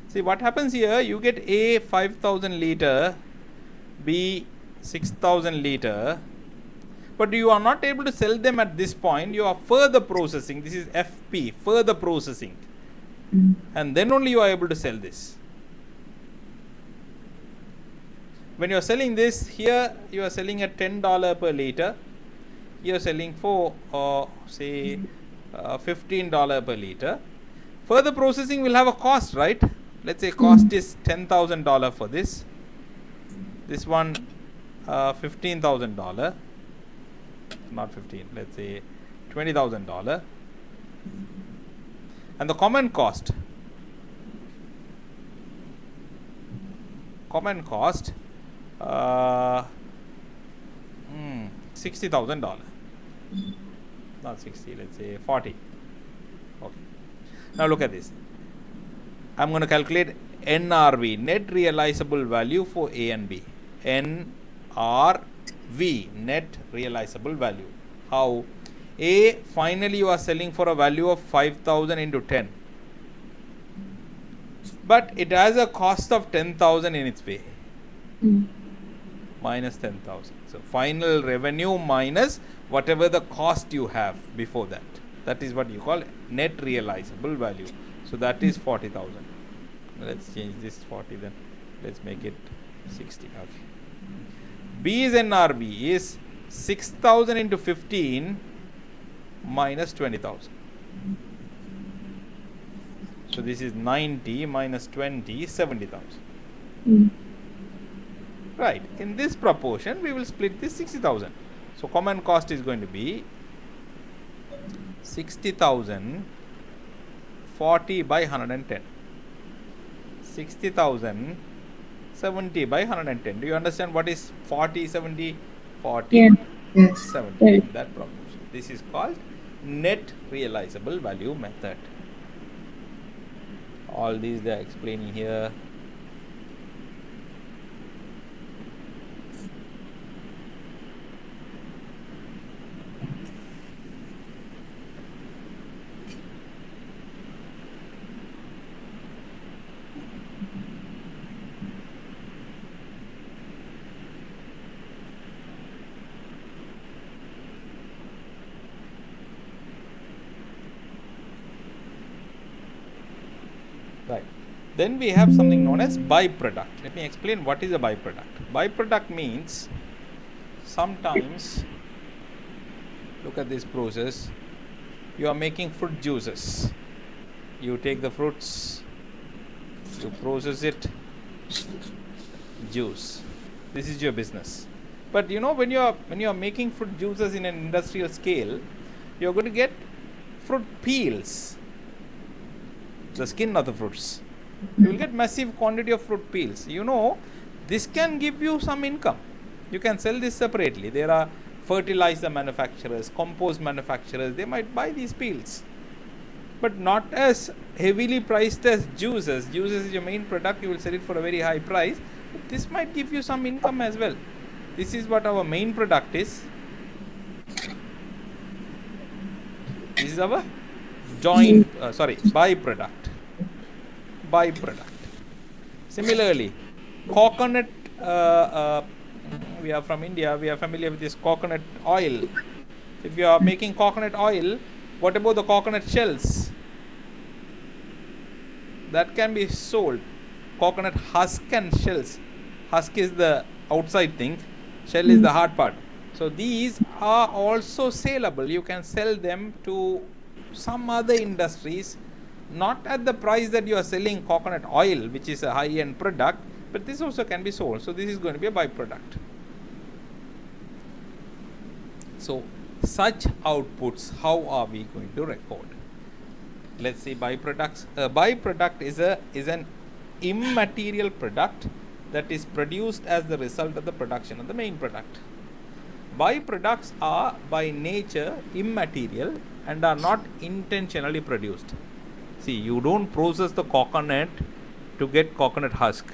See what happens here, you get A 5000 liter, B 6000 liter, but you are not able to sell them at this point. You are further processing. This is FP, further processing, and then only you are able to sell this. When you are selling this, here you are selling at $10 per liter. You are selling for say $15 per liter. Further processing will have a cost, right? Let's say cost is $10,000 for this. This one $15,000. Not 15. Let's say $20,000. And the common cost. $60,000. Not 60. Let's say 40. Okay. Now look at this. I'm going to calculate NRV, net realizable value for A and B. NRV, net realizable value. How? A, finally you are selling for a value of 5,000 into 10. But it has a cost of 10,000 in its way. Minus 10,000. So final revenue minus whatever the cost you have before that. That is what you call net realizable value. So that is 40,000. Let's change this 40 then. Let's make it 60. Okay. B's NRV is 6,000 into 15 minus 20,000. So this is 90 minus 20, 70,000. Right. In this proportion, we will split this 60,000. So common cost is going to be 60,000 40 by 110. 60,000 70 by 110. Do you understand what is 40, 70? 40, Yeah. Yes. 70 in that proportion. This is called net realizable value method. All these they are explaining here. Right. Then we have something known as byproduct. Let me explain what is a byproduct. Byproduct means sometimes, look at this process, you are making fruit juices. You take the fruits, you process it, juice. This is your business. But you know, when you are making fruit juices in an industrial scale, you are going to get fruit peels, the skin of the fruits. You will get massive quantity of fruit peels. You know, this can give you some income. You can sell this separately. There are fertilizer manufacturers, compost manufacturers, they might buy these peels. But not as heavily priced as juices. Juices is your main product, you will sell it for a very high price. But this might give you some income as well. This is what our main product is. This is our byproduct. Byproduct. Similarly, coconut, we are from India, we are familiar with this coconut oil. If you are making coconut oil, what about the coconut shells? That can be sold. Coconut husk and shells. Husk is the outside thing, shell is the hard part. So these are also saleable. You can sell them to some other industries, not at the price that you are selling coconut oil, which is a high-end product, but this also can be sold. So this is going to be a byproduct. So such outputs, how are we going to record? Let's see byproducts. A byproduct is an immaterial product that is produced as the result of the production of the main product. Byproducts are by nature immaterial and are not intentionally produced. See, you don't process the coconut to get coconut husk.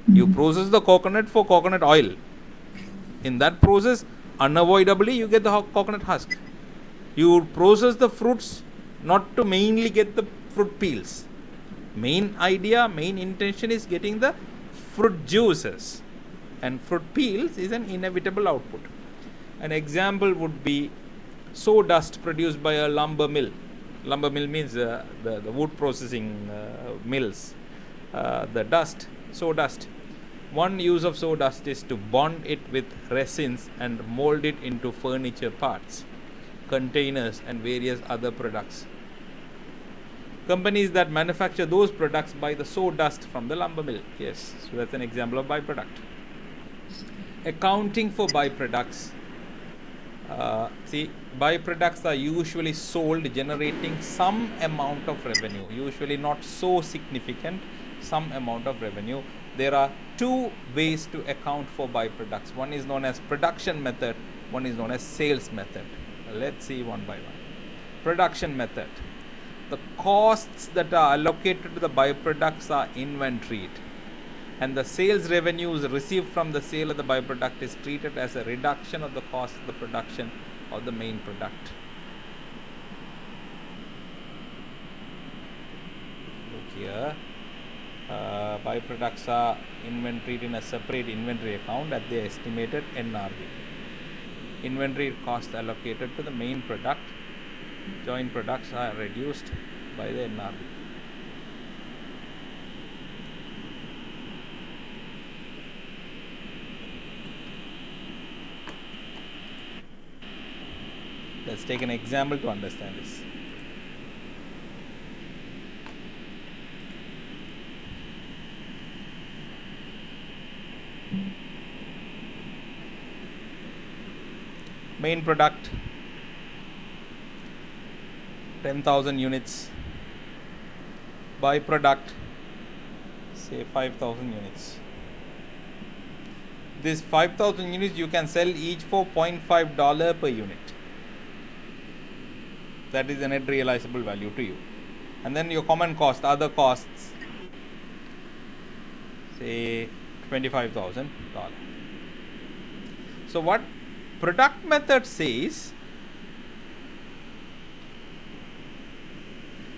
You process the coconut for coconut oil. In that process, unavoidably you get the coconut husk. You process the fruits not to mainly get the fruit peels. Main idea, main intention is getting the fruit juices, and fruit peels is an inevitable output. An example would be sawdust produced by a lumber mill. Lumber mill means the wood processing mills. The dust, sawdust. One use of sawdust is to bond it with resins and mold it into furniture parts, containers and various other products. Companies that manufacture those products buy the sawdust from the lumber mill. Yes, so that's an example of byproduct. Accounting for byproducts. See, byproducts are usually sold generating some amount of revenue, usually not so significant, some amount of revenue. There are two ways to account for byproducts. One is known as production method, one is known as sales method. Let's see one by one. Production method. The costs that are allocated to the byproducts are inventoried, and the sales revenues received from the sale of the byproduct is treated as a reduction of the cost of the production of the main product. Look here, byproducts are inventoried in a separate inventory account at the estimated NRV. Inventory cost allocated to the main product. Joint products are reduced by the NRV. Let's take an example to understand this. Main product, 10,000 units. Byproduct, say 5,000 units. This 5,000 units you can sell each for $0.5 per unit. That is the net realizable value to you. And then your common cost, other costs, say $25,000. So what product method says,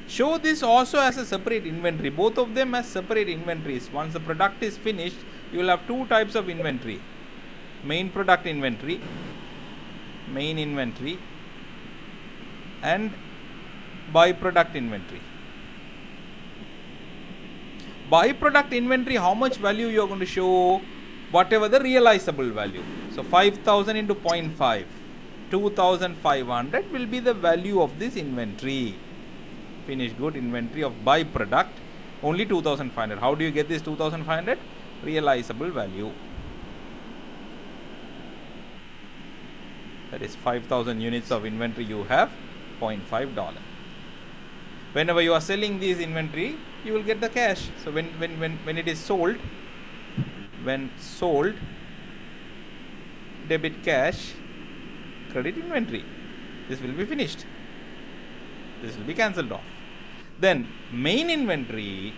show this also as a separate inventory, both of them as separate inventories. Once the product is finished, you will have two types of inventory: main product inventory, main inventory, and byproduct inventory. Byproduct inventory, how much value you are going to show? Whatever the realizable value. So 5,000 into 0.5, 2,500 will be the value of this inventory. Finished good inventory of byproduct, only 2,500. How do you get this 2,500? Realizable value. That is 5,000 units of inventory you have, $0.5. Whenever you are selling this inventory, you will get the cash. So when it is sold, when sold, debit cash, credit inventory. This will be finished. This will be cancelled off. Then main inventory,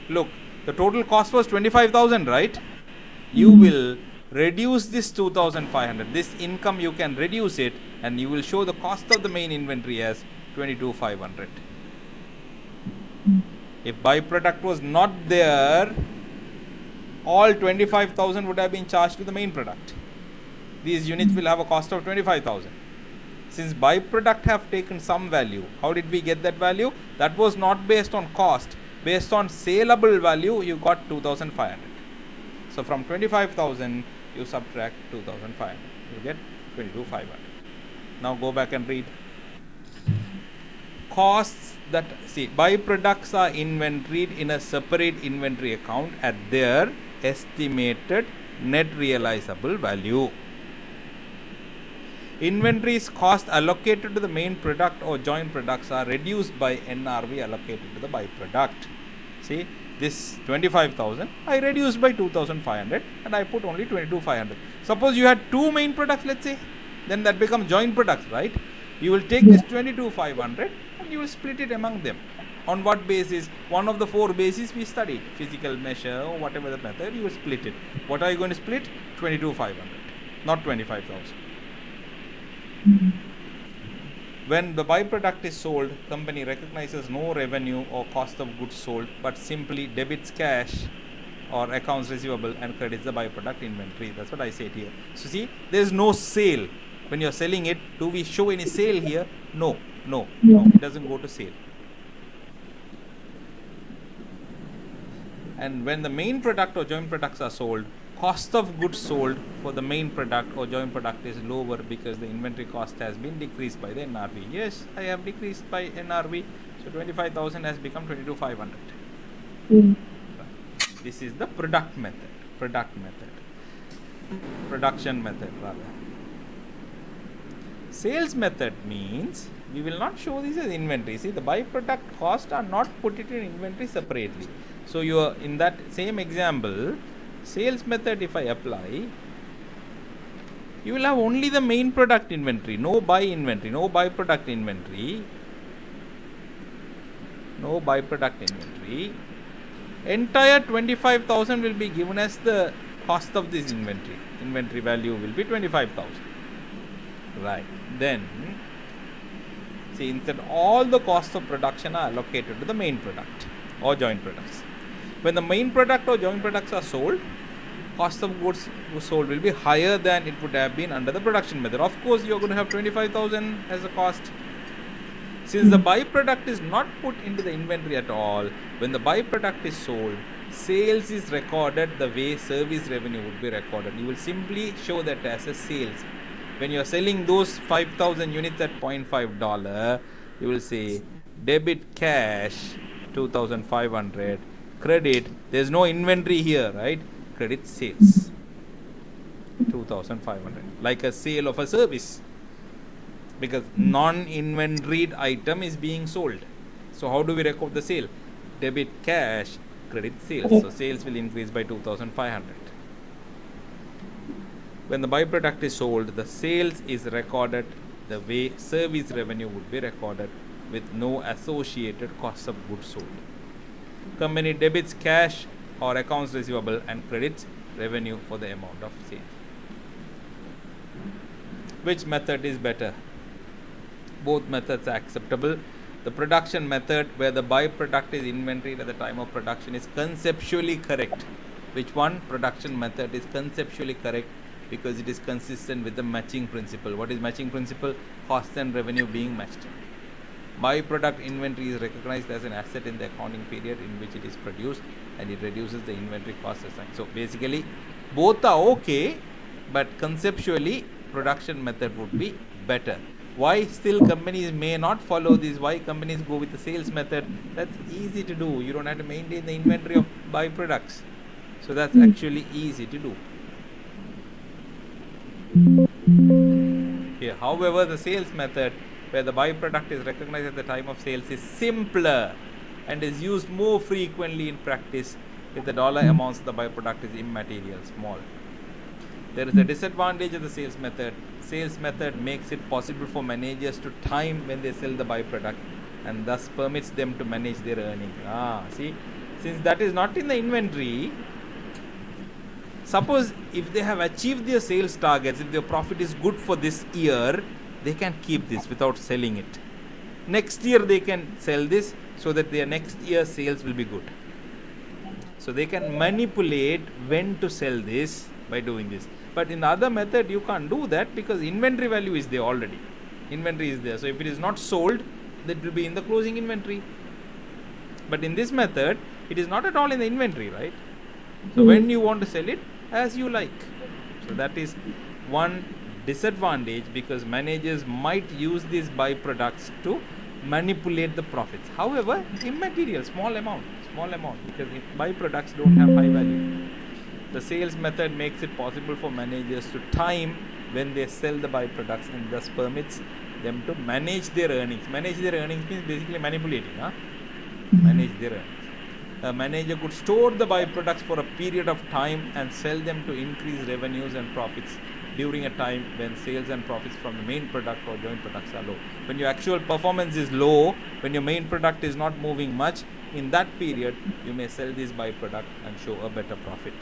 look, the total cost was 25,000, right? You will reduce this 2,500. This income you can reduce it, and you will show the cost of the main inventory as 22,500. If byproduct was not there, all 25,000 would have been charged to the main product. These units will have a cost of 25,000. Since byproduct have taken some value, how did we get that value? That was not based on cost. Based on saleable value, you got 2,500. So from 25,000, you subtract 2,500. You get 22,500. Now go back and read. costs that, see, byproducts are inventoried in a separate inventory account at their estimated net realizable value. Inventories cost allocated to the main product or joint products are reduced by NRV allocated to the byproduct. See, this 25,000 I reduced by 2,500 and I put only 22,500. Suppose you had two main products, let's say, then that becomes joint products, right? You will take this 22,500 and you will split it among them. On what basis? One of the four bases we studied, physical measure or whatever the method, you will split it. What are you going to split? 22,500, not 25,000. When the byproduct is sold, company recognizes no revenue or cost of goods sold, but simply debits cash or accounts receivable and credits the byproduct inventory. That's what I said here. So see, there is no sale. When you are selling it, do we show any sale here? No. It doesn't go to sale. And when the main product or joint products are sold, cost of goods sold for the main product or joint product is lower because the inventory cost has been decreased by the NRV. Yes, I have decreased by NRV. So 25,000 has become 22,500. This is the production method rather. Sales method means we will not show this as inventory. See, the byproduct cost are not put it in inventory separately. So you are in that same example, sales method if I apply, you will have only the main product inventory, no buy inventory, no byproduct inventory. Entire 25,000 will be given as the cost of this inventory. Inventory value will be 25,000. Right. Then, see, instead all the costs of production are allocated to the main product or joint products. When the main product or joint products are sold, cost of goods sold will be higher than it would have been under the production method. Of course, you are going to have 25,000 as a cost. Since the byproduct is not put into the inventory at all, when the byproduct is sold, sales is recorded the way service revenue would be recorded. You will simply show that as a sales. When you are selling those 5,000 units at $0.5, you will say debit cash 2,500, credit, there is no inventory here, right? Credit sales 2,500, like a sale of a service, because non-inventoried item is being sold. So how do we record the sale? Debit cash, credit sales. So sales will increase by 2,500. When the byproduct is sold, the sales is recorded the way service revenue would be recorded, with no associated cost of goods sold. Company debits cash or accounts receivable and credits revenue for the amount of sale. Which method is better? Both methods are acceptable. The production method, where the byproduct is inventoried at the time of production, is conceptually correct. Which one? Production method is conceptually correct because it is consistent with the matching principle. What is matching principle? Cost and revenue being matched. Byproduct inventory is recognized as an asset in the accounting period in which it is produced, and it reduces the inventory cost assigned. So basically, both are okay, but conceptually, production method would be better. Why still companies may not follow this? Why companies go with the sales method? That's easy to do. You don't have to maintain the inventory of byproducts. So that's actually easy to do. Here, however, the sales method, where the byproduct is recognized at the time of sales, is simpler and is used more frequently in practice if the dollar amounts of the byproduct is immaterial, small. There is a disadvantage of the sales method. Sales method makes it possible for managers to time when they sell the byproduct and thus permits them to manage their earnings. See, since that is not in the inventory, suppose if they have achieved their sales targets, if their profit is good for this year, they can keep this without selling it. Next year they can sell this so that their next year's sales will be good. So they can manipulate when to sell this by doing this. But in the other method, you can't do that because inventory value is there already. Inventory is there. So if it is not sold, that will be in the closing inventory. But in this method, it is not at all in the inventory, right? So when you want to sell it, as you like. So that is one disadvantage, because managers might use these byproducts to manipulate the profits. However, immaterial, small amount, because byproducts don't have high value. The sales method makes it possible for managers to time when they sell the byproducts and thus permits them to manage their earnings. Manage their earnings means basically manipulating, manage their earnings. A manager could store the byproducts for a period of time and sell them to increase revenues and profits during a time when sales and profits from the main product or joint products are low. When your actual performance is low, when your main product is not moving much, in that period you may sell this byproduct and show a better profit.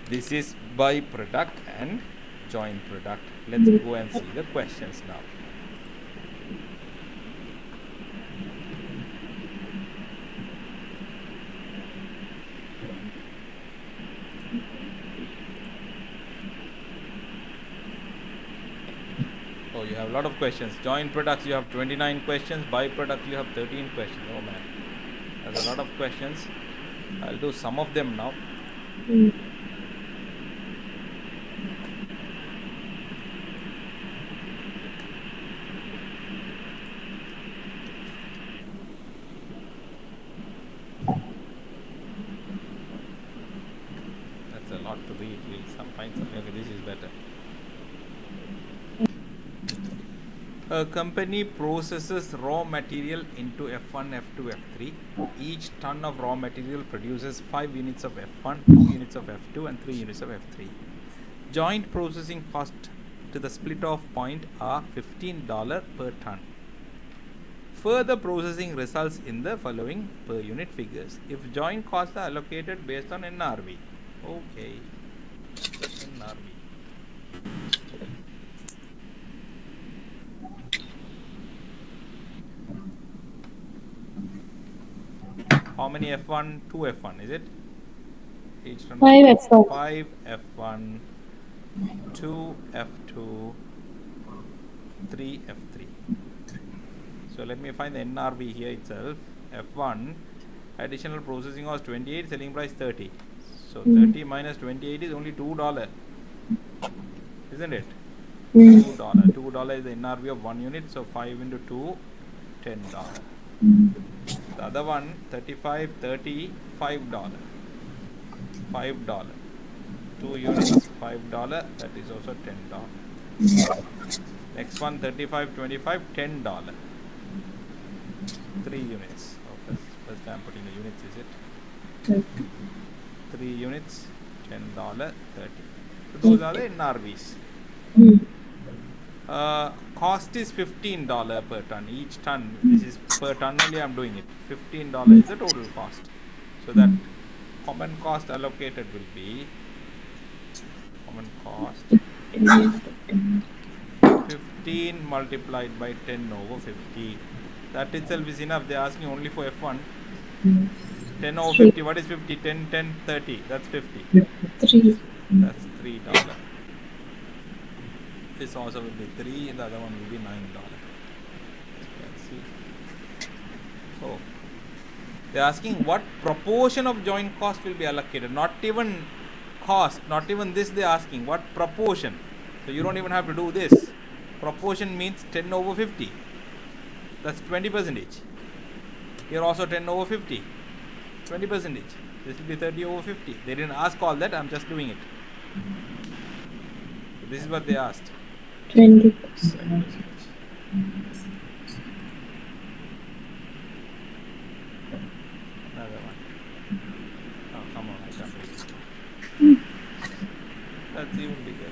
This is byproduct and joint product. Let's go and see the questions now. Oh, you have a lot of questions. Joint products, you have 29 questions. Byproduct, you have 13 questions. Oh man, there's a lot of questions. I'll do some of them now. That's a lot to read. We'll find something. Okay, this is better. A company processes raw material into F1, F2, F3. Each ton of raw material produces 5 units of F1, 2 units of F2 and 3 units of F3. Joint processing cost to the split off point are $15 per ton. Further processing results in the following per unit figures. If joint costs are allocated based on NRV. Okay. NRV. How many F1? 2 F1, is it? Each one 5 F1. 5 F1, 2 F2, 3 F3. So let me find the NRV here itself. F1, additional processing cost 28, selling price 30. So 30 minus 28 is only $2, isn't it? $2. $2 is the NRV of 1 unit. So 5 into 2, $10. The other one, 35, 30, $5. $5. 2 units, $5. That is also $10. Next one, 35, 25, $10. 3 units. Oh, first I'm putting the units, is it? 3 units, $10, 30. So those are the NRVs. Cost is $15 per ton. Each ton, this is per ton only I'm doing it. $15 is the total cost. So that common cost allocated will be common cost 15 multiplied by 10 over 50. That itself is enough. They are asking only for F1. 10 over 50. What is 50? 10, 10, 30. That's 50. 3. That's $3. This also will be 3. The other one will be $9. Let's see. So they're asking what proportion of joint cost will be allocated. Not even cost. Not even this they're asking. What proportion? So you don't even have to do this. Proportion means 10 over 50. That's 20%. Here also 10 over 50. 20%. This will be 30 over 50. They didn't ask all that. I'm just doing it. So this is what they asked. 20%. 20%. Another one. Oh, come on, I can't read it. That's even bigger.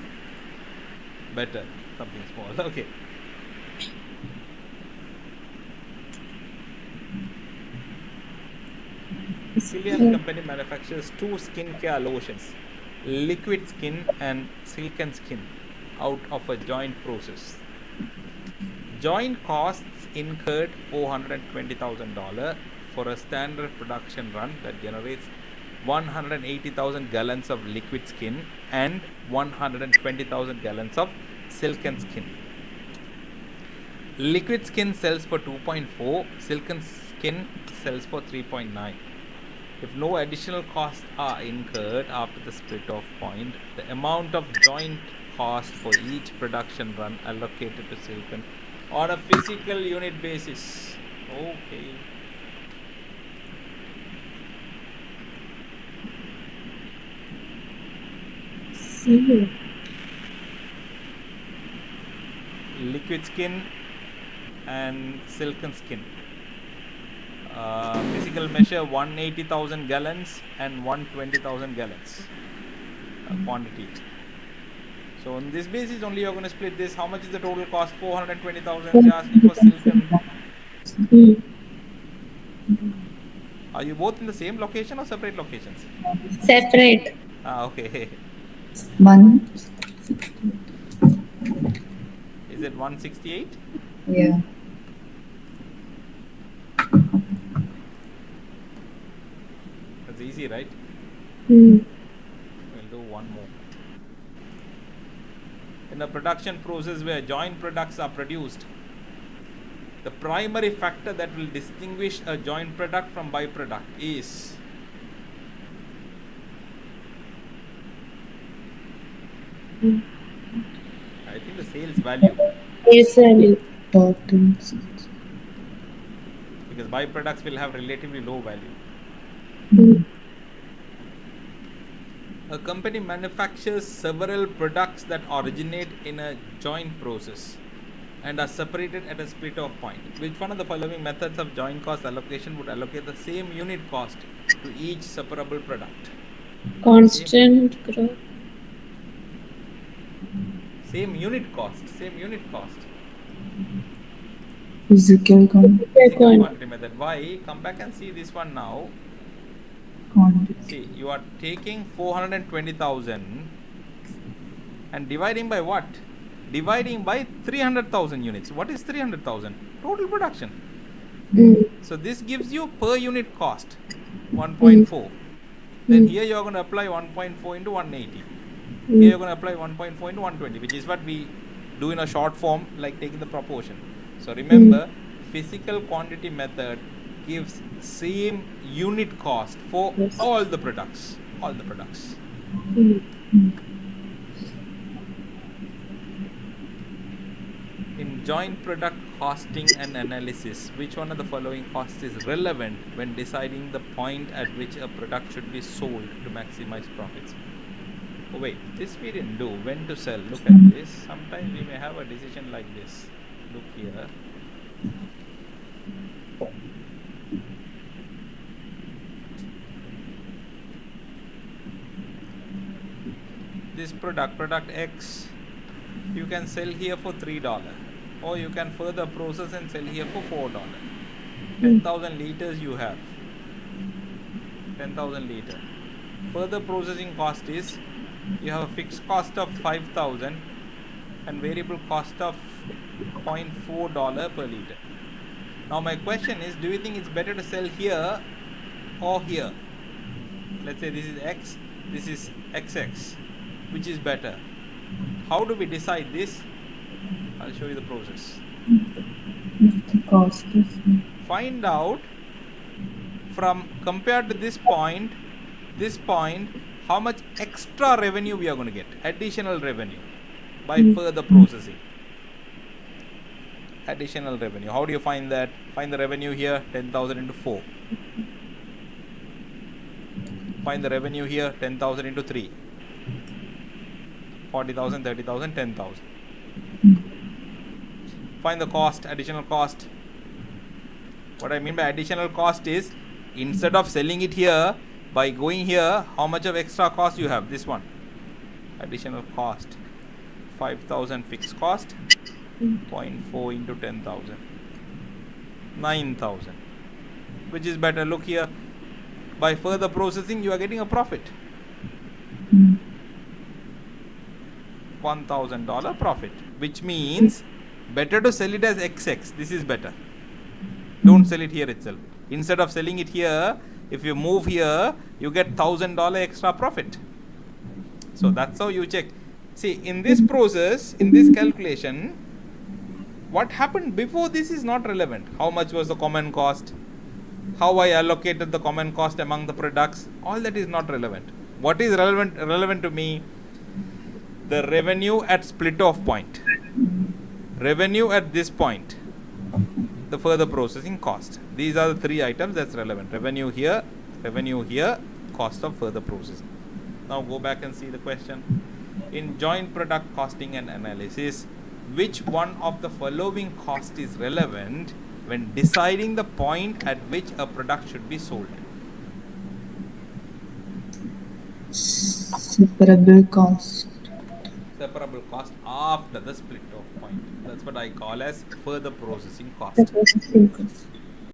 Better. Something small. Okay. Cillian company manufactures 2 skincare lotions, liquid skin and silken skin, out of a joint process. Joint costs incurred $420,000 for a standard production run that generates 180,000 gallons of liquid skin and 120,000 gallons of silken skin. Liquid skin sells for 2.4, silken skin sells for 3.9. If no additional costs are incurred after the split off point, the amount of joint cost for each production run allocated to silken on a physical unit basis. Okay. CA. Liquid skin and silken skin. Physical measure 180,000 gallons and 120,000 gallons quantity. So on this basis only you're going to split this. How much is the total cost? 420,000. You're asking for silken. Are you both in the same location or separate locations? Separate. Okay. One. Is it 168? Yeah. That's easy, right? Mm. We'll do one more. In a production process where joint products are produced, the primary factor that will distinguish a joint product from byproduct is I think the sales value, Face value. Total. because byproducts will have relatively low value. Mm. A company manufactures several products that originate in a joint process and are separated at a split-off point. Which one of the following methods of joint cost allocation would allocate the same unit cost to each separable product? Constant growth. Same unit cost. Physical quantity. Physical quantity method. Why? Come back and see this one now. See, you are taking 420,000 and dividing by what? Dividing by 300,000 units. What is 300,000? Total production. Mm. So this gives you per unit cost 1.4. Then here you are going to apply 1.4 into 180. Here you are going to apply 1.4 into 120, which is what we do in a short form, like taking the proportion. So remember, physical quantity method gives same unit cost for all the products. Mm. In joint product costing and analysis, which one of the following costs is relevant when deciding the point at which a product should be sold to maximize profits? Oh wait, this we didn't do. When to sell? Look at this. Sometimes we may have a decision like this. Look here. This product X, you can sell here for $3, or you can further process and sell here for $4. 10,000 liters you have. 10,000 liters. Further processing cost is, you have a fixed cost of 5,000 and variable cost of $0.4 per liter. Now my question is, do you think it's better to sell here or here? Let's say this is X, this is XX. Which is better? How do we decide this? I'll show you the process. The cost is. Find out from compared to this point, how much extra revenue we are going to get, additional revenue by further processing. Additional revenue. How do you find that? Find the revenue here, 10,000 into 4. Find the revenue here, 10,000 into 3. 40,000, 30,000, 10,000. Find the cost, additional cost. What I mean by additional cost is, instead of selling it here, by going here, how much of extra cost you have? This one. Additional cost. 5,000 fixed cost. 0.4 into 10,000. 9,000. Which is better? Look here. By further processing, you are getting a profit. $1,000 profit, which means better to sell it as XX. This is better. Don't sell it here itself. Instead of selling it here, if you move here, you get $1,000 extra profit. So that's how you check. See, in this process, in this calculation, what happened before this is not relevant. How much was the common cost? How I allocated the common cost among the products? All that is not relevant. What is relevant to me? The revenue at split off point. revenue at this point, the further processing cost. These are the three items that's relevant. Revenue here, cost of further processing. Now go back and see the question. In joint product costing and analysis, which one of the following cost is relevant when deciding the point at which a product should be sold? Separable cost. Separable cost after the split off point. That's what I call as further processing cost. The processing cost.